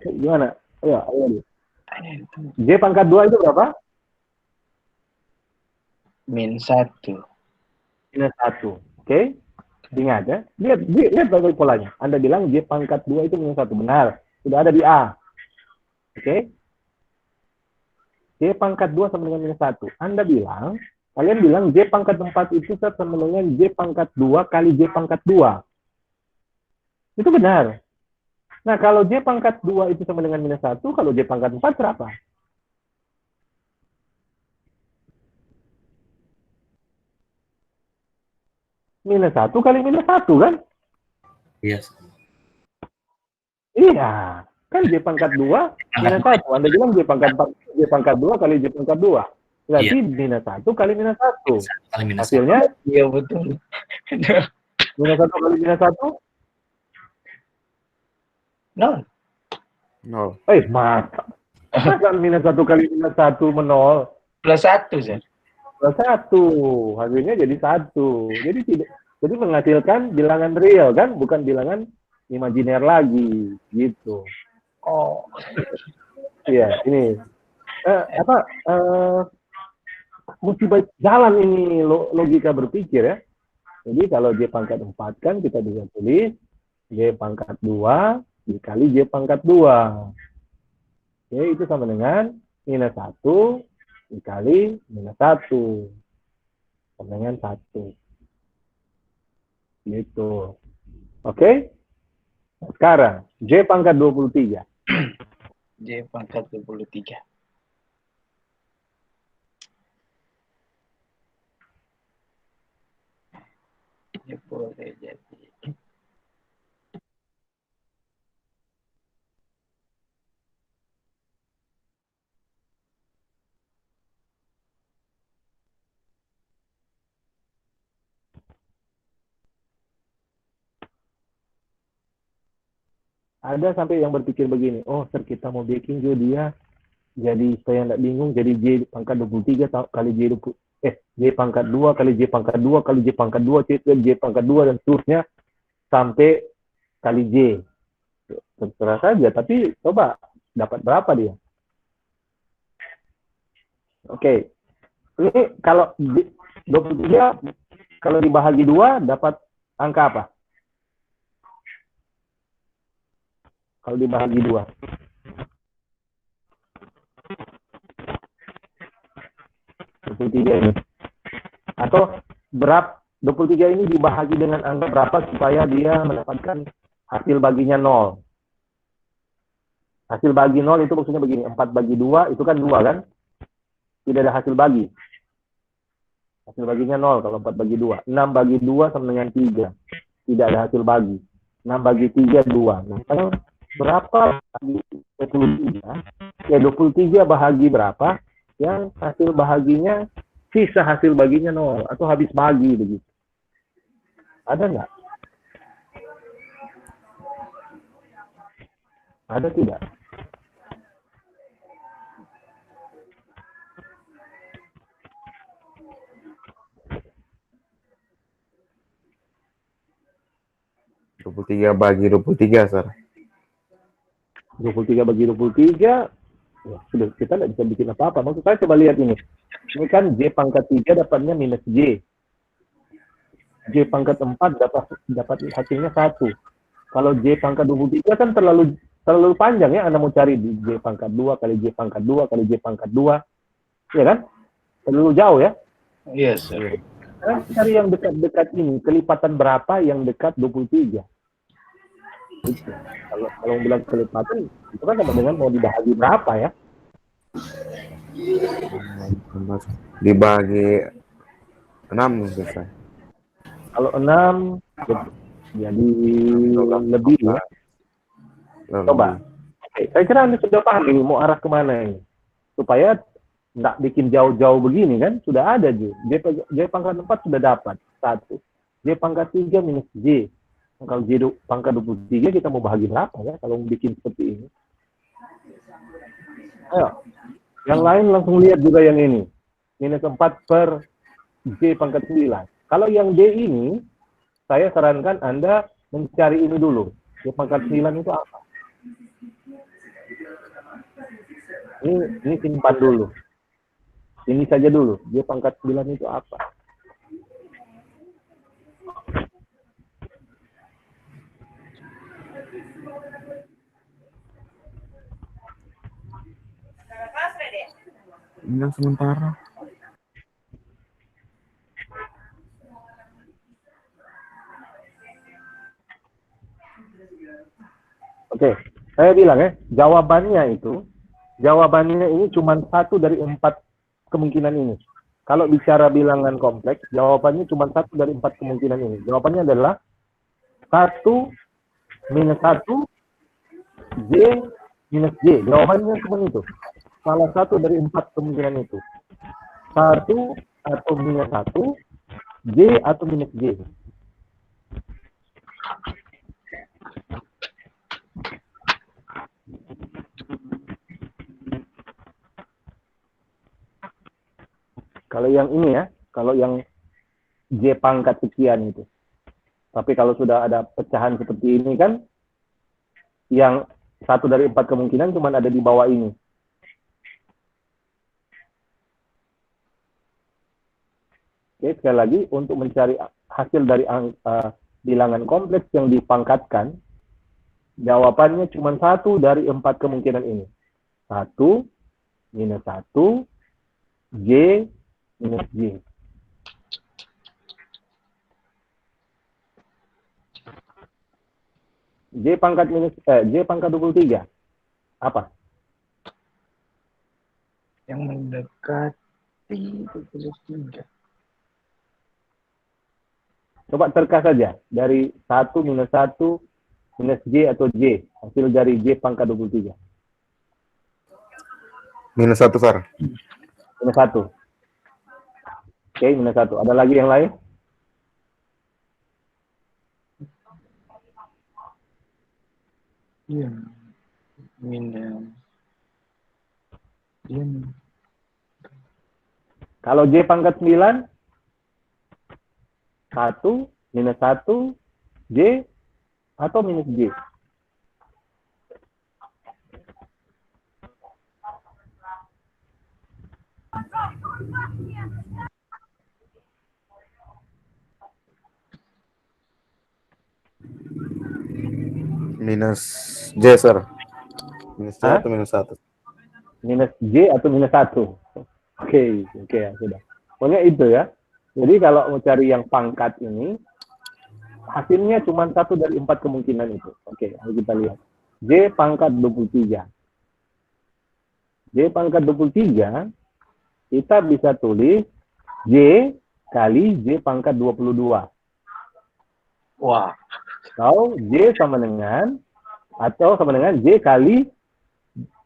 Gimana? Ayo. J pangkat 2 itu berapa? Min 1. Minus 1. Oke. Ingat ya. Lihat bagai polanya. Anda bilang J pangkat 2 itu minus 1. Benar. Sudah ada di A. Oke. J pangkat 2 sama dengan minus 1. Kalian bilang J pangkat 4 itu sama dengan J pangkat 2 kali J pangkat 2. Itu benar. Nah, kalau J pangkat 2 itu sama dengan minus 1, kalau J pangkat 4 berapa? Minus 1 kali minus 1 kan? Yes. Iya. Kan J pangkat 2 minus 1. Anda bilang J pangkat 2 kali J pangkat 2. Berarti minus 1 kali minus 1. Hasilnya? Iya, betul. Minus 1 kali minus 1? 0. Masa minus 1 kali minus 1 menol? Plus 1, Sir. Plus 1. Hasilnya jadi 1. Jadi menghasilkan bilangan real kan? Bukan bilangan imajiner lagi. Gitu. Oh. Iya, ini. Mesti baik jalan ini logika berpikir ya. Jadi kalau J pangkat 4 kan kita bisa tulis J pangkat 2 dikali J pangkat 2. Oke, itu sama dengan minus 1 dikali minus 1. Sama dengan 1. Gitu. Oke? Nah, sekarang, J pangkat 23. J pangkat 23. boleh jadi. Ada sampai yang berpikir begini, oh sir kita mau baking juga dia jadi supaya nggak bingung jadi J pangkat 23 kali J pangkat 2 kali J pangkat 2 kali J pangkat 2 J pangkat 2 dan seterusnya sampai kali J. Terserah saja, tapi coba dapat berapa dia? Oke. Ini kalau 23 kalau dibahagi 2 dapat angka apa? Kalau dibahagi 2. ini. Atau berapa 23 ini dibahagi dengan angka berapa supaya dia mendapatkan hasil baginya 0. Hasil bagi 0 itu maksudnya begini, 4 bagi 2 itu kan 2 kan? Tidak ada hasil bagi. Hasil baginya 0 kalau 4 bagi 2. 6 bagi 2 sama dengan 3. Tidak ada hasil bagi. 6 bagi 3, 2. Nah, sekarang berapa bagi 23? Ya 23 bahagi berapa? Yang hasil bahaginya, sisa hasil baginya 0. Atau habis bagi begitu. Ada nggak? Ada tidak? tiga bagi 23, Sir. 23 bagi 23, ya, sudah kita nggak bisa bikin apa-apa. Maksud saya coba lihat ini. Ini kan J pangkat 3 dapatnya minus J. J pangkat 4 dapat hasilnya 1. Kalau J pangkat 23 kan terlalu panjang ya, Anda mau cari di J pangkat 2 kali J pangkat 2 kali J pangkat 2. Ya kan? Terlalu jauh ya. Yes, sir. Cari yang dekat-dekat ini, kelipatan berapa yang dekat 23. Itu. Kalau bilang kelipatan, itu kan sama dengan mau dibahagi berapa ya? Dibagi 6 selesai. Kalau 6, jadi lebih ya. Coba. Oke, saya kira Anda sudah paham ini mau arah kemana ini. Supaya nggak bikin jauh-jauh begini kan, sudah ada J. J pangkat 4 sudah dapat 1. J pangkat 3 minus J. Kalau J pangkat 23 kita mau bahagi berapa ya kalau bikin seperti ini. Ayo. Yang lain langsung lihat juga yang ini. Minus 4 per J pangkat 9. Kalau yang J ini, saya sarankan Anda mencari ini dulu. J pangkat 9 itu apa? Ini simpan dulu. Ini saja dulu. J pangkat 9 itu apa? Ini yang sementara. Oke, saya bilang ya, jawabannya ini cuma 1 dari 4 kemungkinan ini. Kalau bicara bilangan kompleks, jawabannya cuma 1 dari 4 kemungkinan ini. Jawabannya adalah 1 minus 1 J minus J. Jawabannya cuma itu. Salah 1 dari 4 kemungkinan itu. 1 atau minus 1, J atau minus J. Kalau yang ini ya, kalau yang J pangkat sekian itu. Tapi kalau sudah ada pecahan seperti ini kan, yang 1 dari 4 kemungkinan cuma ada di bawah ini. Oke, sekali lagi, untuk mencari hasil dari bilangan kompleks yang dipangkatkan, jawabannya cuma 1 dari 4 kemungkinan ini. 1 minus 1, J minus J. J pangkat 23. Apa? Yang mendekati 23. Coba terka saja dari 1 minus 1 minus J atau J. Hasil dari J pangkat 23. Minus 1, Far. Minus 1. Oke, minus 1. Ada lagi yang lain? Iya. Minus. Iya. Kalau J pangkat 9, 1, minus 1, J, atau minus J. Minus J, Sir. Minus J Hah? atau minus 1? Minus J atau minus 1. Oke, ya sudah. Pokoknya itu ya. Jadi kalau mau cari yang pangkat ini, hasilnya cuma 1 dari 4 kemungkinan itu. Oke, mari kita lihat. J pangkat 23. J pangkat 23, kita bisa tulis J kali J pangkat 22. Wah. Atau J sama dengan J kali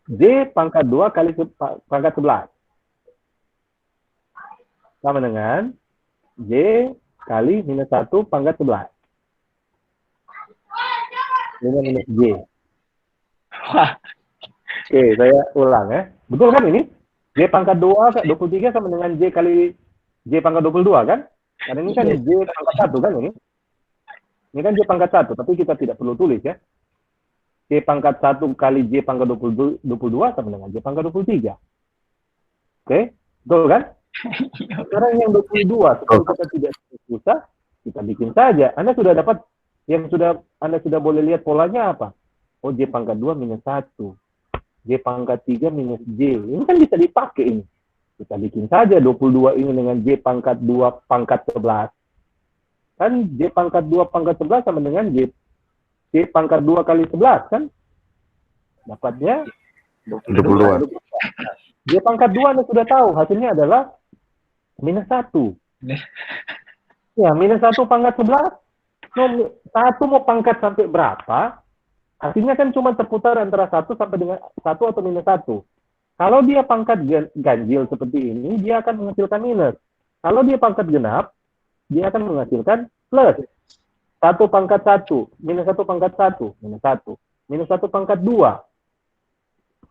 J pangkat 2 kali pangkat 11. Sama dengan J kali minus 1 pangkat 11. Ini minus J. Oke, saya ulang ya. Betul kan ini? J pangkat 2, 23 sama dengan J kali J pangkat 22 kan? Karena ini kan J pangkat 1 kan ini? Ini kan J pangkat 1, tapi kita tidak perlu tulis ya. J pangkat 1 kali J pangkat 22 sama dengan J pangkat 23. Oke, betul kan? Sekarang yang 22, supaya kita tidak susah, kita bikin saja. Anda sudah dapat, Anda sudah boleh lihat polanya apa? Oh, J pangkat 2 minus 1. J pangkat 3 minus J. Ini kan bisa dipakai ini. Kita bikin saja 22 ini dengan J pangkat 2 pangkat 11. Kan J pangkat 2 pangkat 11 sama dengan J pangkat 2 kali 11 kan? Dapatnya 22. J pangkat 2 Anda sudah tahu, hasilnya adalah minus 1. Ya, minus 1 pangkat 11. No, 1 mau pangkat sampai berapa? Hasilnya kan cuma terputar antara 1 sampai dengan 1 atau minus 1. Kalau dia pangkat ganjil seperti ini, dia akan menghasilkan minus. Kalau dia pangkat genap, dia akan menghasilkan plus. 1 pangkat 1, minus 1 pangkat 1, minus 1. Minus 1 pangkat 2,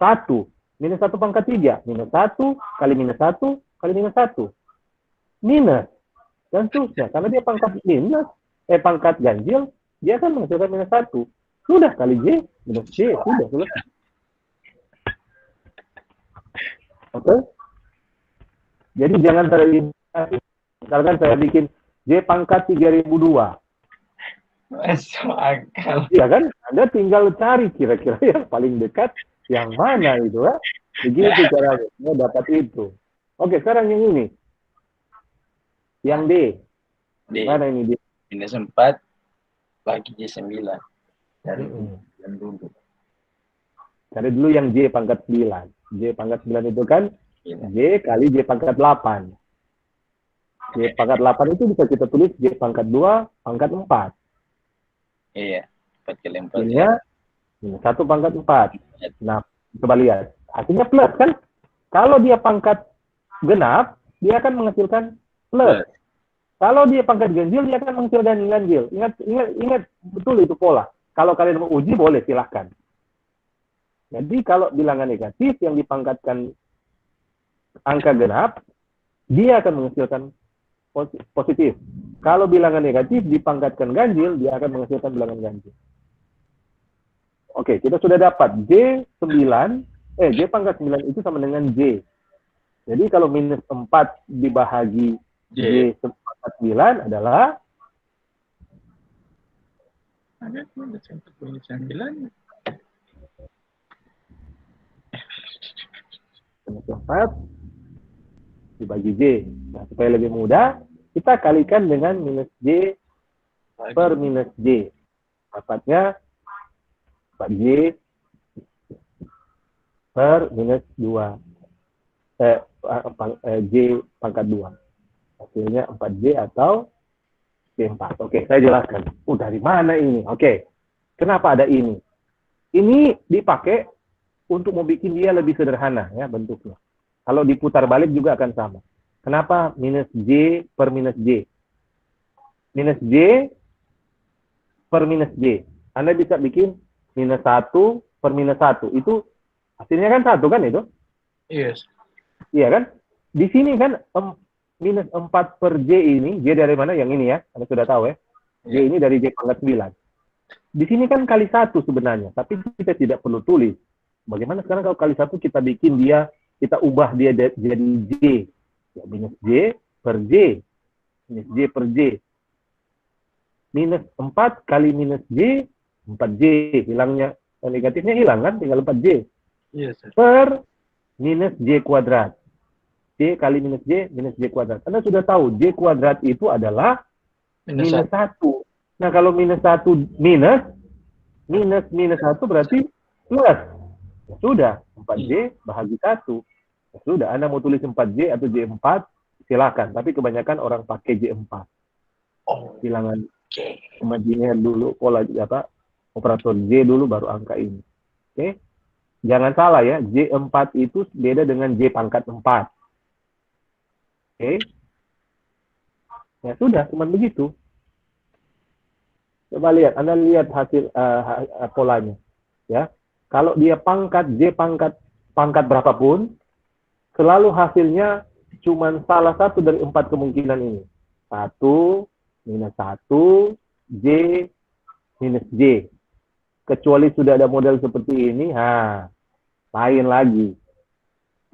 1. Minus 1 pangkat 3, minus 1 kali minus 1 kali minus 1. Minus. Dan seterusnya. Karena dia pangkat pangkat ganjil, dia akan menghasilkan minus 1. Sudah kali J, minus J. Sudah, selesai. Oke? Jadi jangan tereliminasi. Misalkan saya bikin J pangkat 3002. Masuk akal. Iya kan? Anda tinggal cari kira-kira yang paling dekat yang mana itu ya. Begitu caranya. Mau dapat itu. Oke, sekarang yang ini. Yang D. D. Mana ini D? Minus 4 bagi J9. Dari yang dulu. Cari dulu yang J pangkat 9. J pangkat 9 itu kan Iya. J kali J pangkat 8. J pangkat 8 itu bisa kita tulis J pangkat 2 pangkat 4. Iya. 4 kali 4. Hasilnya 1 pangkat 4. Nah, coba lihat. Hasilnya plus kan? Kalau dia pangkat genap, dia akan menghasilkan plus. Kalau dia pangkat ganjil, dia akan menghasilkan ganjil. Ingat betul itu pola. Kalau kalian mau uji, boleh silahkan. Jadi kalau bilangan negatif yang dipangkatkan angka genap, dia akan menghasilkan positif. Kalau bilangan negatif dipangkatkan ganjil, dia akan menghasilkan bilangan ganjil. Oke, kita sudah dapat J pangkat 9 itu sama dengan J. Jadi kalau minus 4 dibahagi J pangkat 9 adalah Ada minus 9. 4 dibagi J. Nah, supaya lebih mudah, kita kalikan dengan minus J per minus J. Dapatnya 4J per minus 2. J pangkat 2. Hasilnya 4J atau J4. Oke, saya jelaskan. Dari mana ini? Oke, kenapa ada ini? Ini dipakai untuk mau bikin dia lebih sederhana ya bentuknya. Kalau diputar balik juga akan sama. Kenapa minus J per minus J? Minus J per minus J. Anda bisa bikin minus 1 per minus 1. Itu hasilnya kan 1 kan itu? Yes. Iya kan? Di sini kan minus 4 per J ini, J dari mana? Yang ini ya, Anda sudah tahu ya. J ini dari J pangkat 9. Di sini kan kali 1 sebenarnya, tapi kita tidak perlu tulis. Bagaimana sekarang kalau kali 1 kita bikin dia, kita ubah dia jadi J. Ya, minus J per J. Minus J per J. Minus 4 kali minus J, 4J. Hilangnya, negatifnya hilang kan, tinggal 4J. Yes, sir. Per minus J kuadrat. J kali minus J kuadrat. Anda sudah tahu, J kuadrat itu adalah minus 1. Nah, kalau minus 1 minus 1 berarti plus. Ya sudah, 4J bahagi 1. Ya sudah, Anda mau tulis 4J atau J4, silakan. Tapi kebanyakan orang pakai J4. Bilangan imajiner dulu, pola operator J dulu baru angka ini. Oke. Jangan salah ya, J4 itu beda dengan J pangkat 4. Oke. Ya sudah, cuma begitu. Coba lihat, Anda lihat hasil polanya. Ya. Kalau dia pangkat J pangkat berapapun, selalu hasilnya cuma salah satu dari 4 kemungkinan ini. 1, minus 1, J, minus J. Kecuali sudah ada model seperti ini, lain lagi.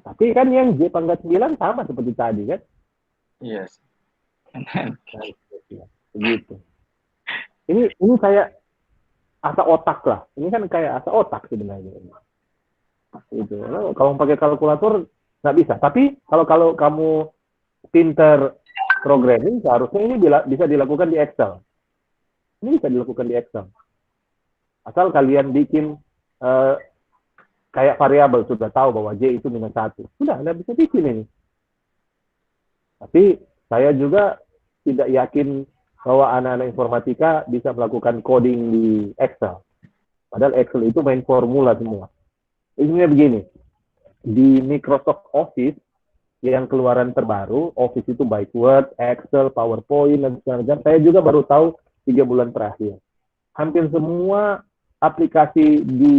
Tapi kan yang J pangkat 9 sama seperti tadi kan? Yes. Begitu. Ini kayak asa otak lah. Ini kan kayak asa otak sebenarnya. Itu. Kalau pakai kalkulator nggak bisa. Tapi kalau kamu pinter programming, seharusnya ini bisa dilakukan di Excel. Ini bisa dilakukan di Excel. Asal kalian bikin kayak variabel, sudah tahu bahwa J itu minus 1. Sudah, Anda bisa bikin ini. Tapi saya juga tidak yakin bahwa anak-anak informatika bisa melakukan coding di Excel. Padahal Excel itu main formula semua. Intinya begini, di Microsoft Office yang keluaran terbaru, Office itu baik Word, Excel, PowerPoint, dan segala-macam. Saya juga baru tahu 3 bulan terakhir. Hampir semua aplikasi di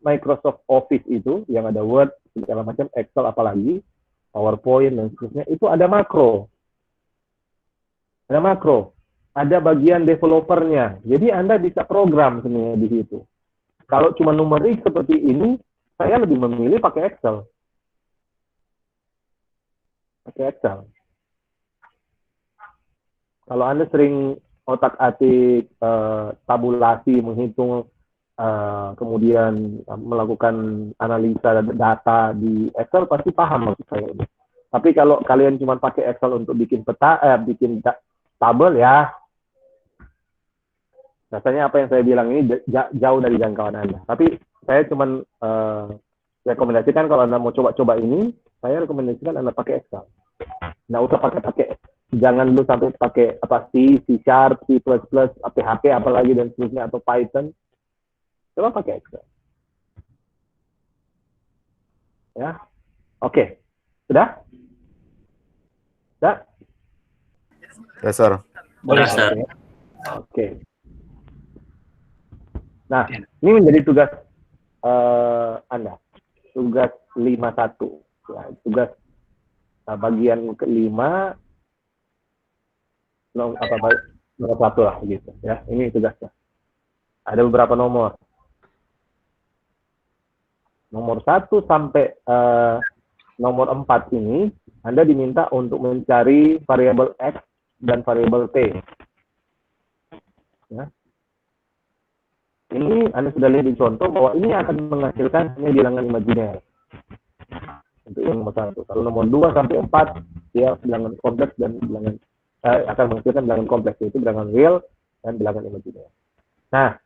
Microsoft Office itu, yang ada Word, segala macam, Excel apalagi, PowerPoint, dan seterusnya, itu ada makro. Ada makro. Ada bagian developernya. Jadi Anda bisa program sebenarnya di situ. Kalau cuma numerik seperti ini, saya lebih memilih pakai Excel. Pakai Excel. Kalau Anda sering otak-atik, tabulasi, menghitung, kemudian melakukan analisa data di Excel, pasti paham maksud saya ini. Tapi kalau kalian cuma pakai Excel untuk bikin bikin tabel, ya rasanya apa yang saya bilang ini jauh dari jangkauan Anda. Tapi saya cuma rekomendasikan kalau Anda mau coba-coba ini, saya rekomendasikan Anda pakai Excel. Nggak usah pakai, jangan dulu sampai pakai C, C#, C++, PHP, apalagi dan seterusnya, atau Python. Coba pakai Excel. Ya, oke. Sudah? Sudah? Ya, Sir. Boleh, Sir. Oke. Nah, ini menjadi tugas Anda. Tugas 51. Ya, tugas bagian kelima, nomor 1 lah gitu ya. Ini tugasnya. Ada beberapa nomor. Nomor 1 sampai nomor 4 ini Anda diminta untuk mencari variabel X dan variabel T. Ya. Ini Anda sudah lihat di contoh bahwa ini akan menghasilkan bilangan imajiner. Untuk yang nomor 1. Kalau nomor 2 sampai 4, dia bilangan kompleks dan bilangan akan menghasilkan bilangan kompleks, yaitu bilangan real dan bilangan imajiner. Nah,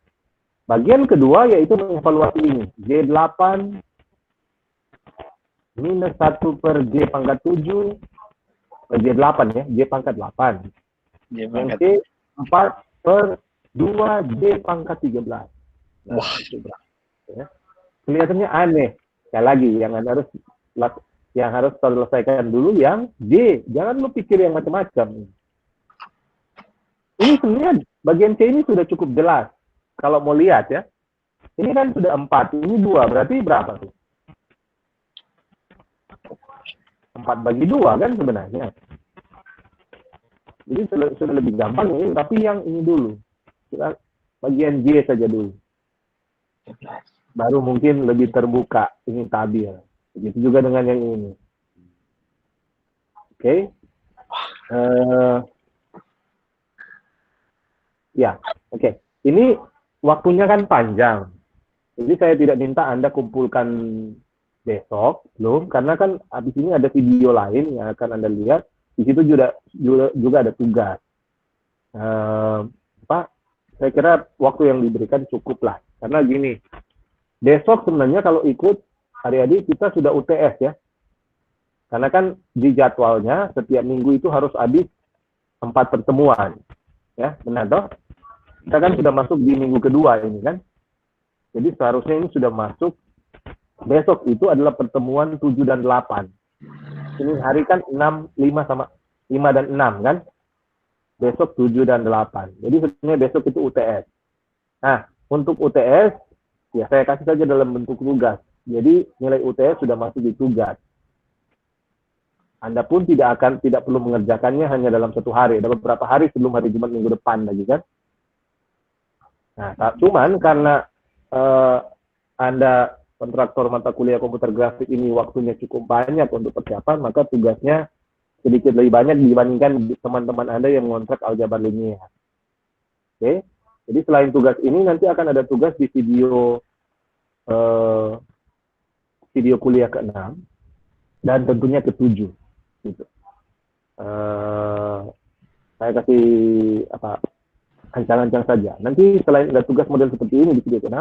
bagian kedua yaitu mengevaluasi ini. J8 minus 1 per J pangkat 7, J8 ya, J pangkat 8. Yang C 4/2D⁻13. Nah, itu berapa, ya. Kelihatannya aneh. Sekali lagi, yang harus selesaikan dulu yang D. Jangan lu pikir yang macam-macam. Ini sebenarnya bagian C ini sudah cukup jelas. Kalau mau lihat ya, ini kan sudah 4, ini 2, berarti berapa tuh? 4/2 kan sebenarnya. Jadi sudah lebih gampang ini, tapi yang ini dulu. Kita bagian J saja dulu. Baru mungkin lebih terbuka, ini tabir. Begitu juga dengan yang ini. Oke. Ya, oke. Ini waktunya kan panjang. Jadi saya tidak minta Anda kumpulkan besok, belum, karena kan habis ini ada video lain yang akan Anda lihat. Di situ juga ada tugas. Saya kira waktu yang diberikan cukup lah. Karena gini, besok sebenarnya kalau ikut adik-adik kita sudah UTS ya. Karena kan di jadwalnya setiap minggu itu harus habis 4 pertemuan. Ya, benar toh? Kita kan sudah masuk di minggu kedua ini kan. Jadi seharusnya ini sudah masuk. Besok itu adalah pertemuan 7 dan 8. Ini hari kan 5 dan 6 kan. Besok 7 dan 8. Jadi sebenarnya besok itu UTS. Nah, untuk UTS, ya saya kasih saja dalam bentuk tugas. Jadi nilai UTS sudah masuk di tugas. Anda pun tidak perlu mengerjakannya hanya dalam 1 hari. Ada beberapa hari sebelum hari Jumat minggu depan lagi kan. Nah, cuman karena Anda kontraktor mata kuliah komputer grafik ini waktunya cukup banyak untuk persiapan, maka tugasnya sedikit lebih banyak dibandingkan teman-teman Anda yang mengontrak aljabar linear. Oke, jadi selain tugas ini nanti akan ada tugas di video kuliah ke-6 dan tentunya ke-7. Gitu. Saya kasih ancang-ancang saja. Nanti selain ada tugas model seperti ini di video ke-6,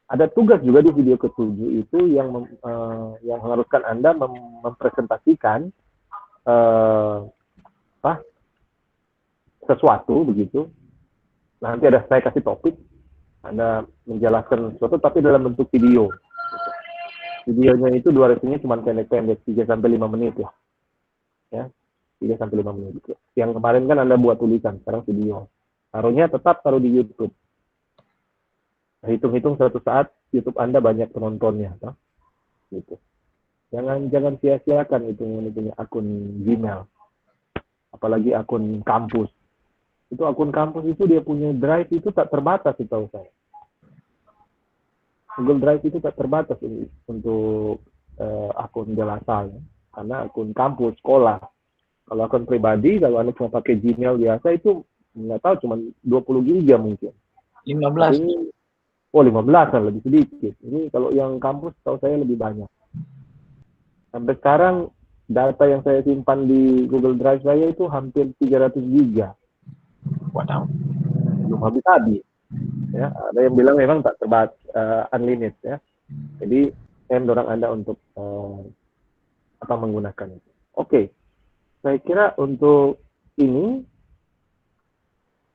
ada tugas juga di video ke-7 itu yang mengharuskan Anda mempresentasikan sesuatu begitu. Nanti saya kasih topik, Anda menjelaskan sesuatu tapi dalam bentuk video. Videonya itu durasinya cuma pendek-pendek, 3-5 menit lah. Ya, 3-5 menit. Yang kemarin kan Anda buat tulisan, sekarang video. Taruhnya tetap taruh di YouTube. Hitung-hitung suatu saat YouTube Anda banyak penontonnya, toh? Gitu. Jangan sia-siakan hitung-hitungnya akun Gmail, apalagi akun kampus. Itu akun kampus itu dia punya drive itu tak terbatas, setahu saya. Google Drive itu tak terbatas untuk akun Delasal, ya. Karena akun kampus sekolah. Kalau akun pribadi, kalau Anda cuma pakai Gmail biasa itu nggak tahu, cuma 20 giga mungkin. 15. Ini, 15 kan lebih sedikit. Ini kalau yang kampus tahu saya lebih banyak. Sampai sekarang data yang saya simpan di Google Drive saya itu hampir 300 giga. Waduh. Belum habis-habis. Ya, ada yang bilang memang tak terbatas, unlimited ya. Jadi saya mendorong Anda untuk menggunakan itu. Oke. Saya kira untuk ini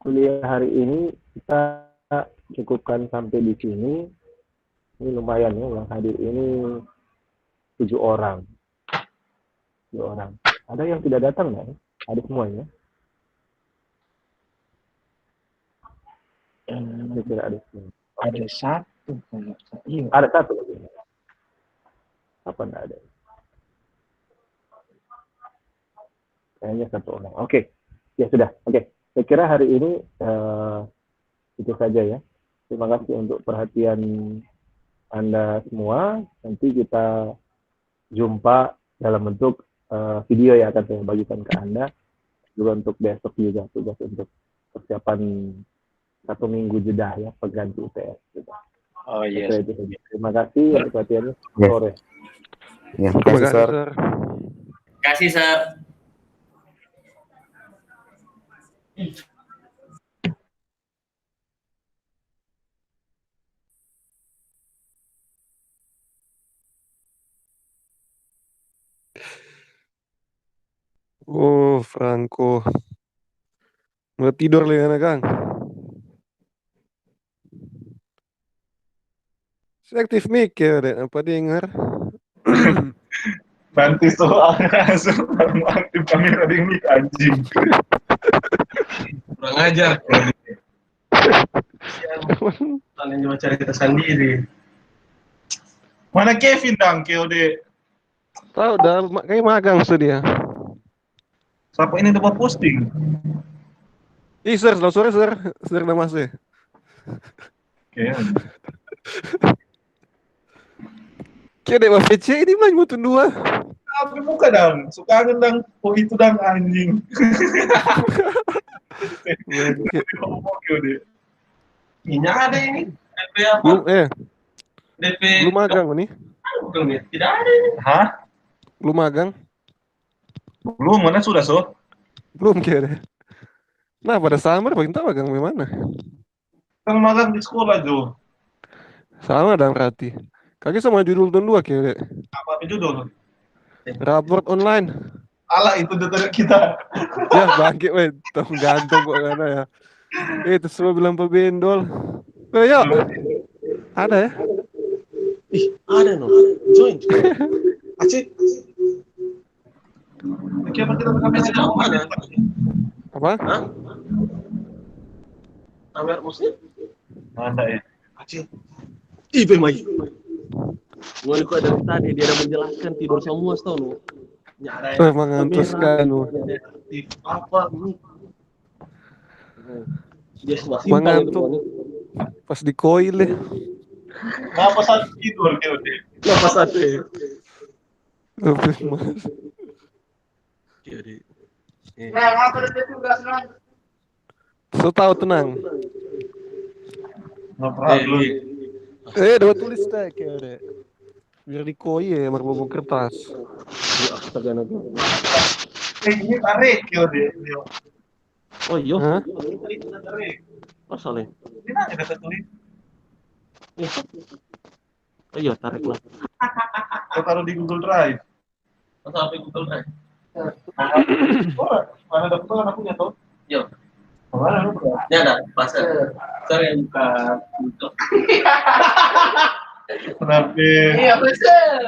kuliah hari ini kita cukupkan sampai di sini. Ini lumayan ya, yang hadir ini 7 orang. 7 orang. Ada yang tidak datang nggak? Ada semuanya? Saya kira ada semua. Ada satu. Iya. Ada satu lagi. Apa enggak ada? Kayaknya 1 orang. Oke. Ya sudah. Oke. Saya kira hari ini itu saja ya. Terima kasih untuk perhatian Anda semua. Nanti kita jumpa dalam bentuk video yang akan saya bagikan ke Anda. Juga untuk besok juga tugas untuk persiapan 1 minggu jeda ya, pengganti UTS. Gitu. Oh iya. Yes. Terima kasih untuk perhatiannya. Sore. Ya, terima kasih, Sir. Terima kasih, Sir. Oh, Franco. Mau tidur lagi anak Kang. Aktif mic ya, Dek. Apa dengar? Nanti soalnya langsung baru aktif kamera di mic anjing. Kurang ajar. Kalian cuma cari kita sendiri. Mana Kevin dang, KOD? Tahu dah, kayak magang tuh dia. Siapa ini dapat posting? Ih, sir, selamat sore, sir. Sir nama saya. Oke. Kayak Dek PC ini mah mutu dua. Tapi muka dang, suka dang. Oh itu dang anjing. KOD. Ini ada ini. DP apa? Belum, DP. belum magang nih. Belum ya? Tidak ada ini. Hah? Belum magang. Belum, mana sudah so? Belum kayaknya. Nah, pada summer paling tahu magang di mana? Kan magang di sekolah Jo. Sama dan Rati. Kaki sama judul tahun 2 kayaknya. Apa judul? Raport online. Ala itu data kita. Ya bangkit weh, tong gantung kok mana ya. Itu semua bilang pebendol. Yuk. Ada ya? Ih, ada no. Join. Acik. Kenapa kita mengambil Mana? Apa? Hah? Amir Muslim? Ada ya. Acik. Ih, Pemai. Mulai kok dari tadi dia ada menjelaskan tidur semua tau lu. Memang ngantus kan lu. Apa ini? Dia masih Mengantuk. Pas di koil deh. Kenapa saat tidur KOD? Kenapa satu ya? So tahu tenang. No problem. Dapat tulis tag ya deh. Biar di koil ya, marbobo kertas. Astaga naga. Ini tarik KOD. Oh iya. Hah? Ini tarik. Masalahnya. Ini nanya kata tulis. Oh iya, tarik lah. Kau taruh di Google Drive. Masa apa Google Drive? Mana ada foto kan aku punya tuh? Yo. Mana lu? Ya ada, pasal. Saya buka YouTube. Kenapa? Iya, betul.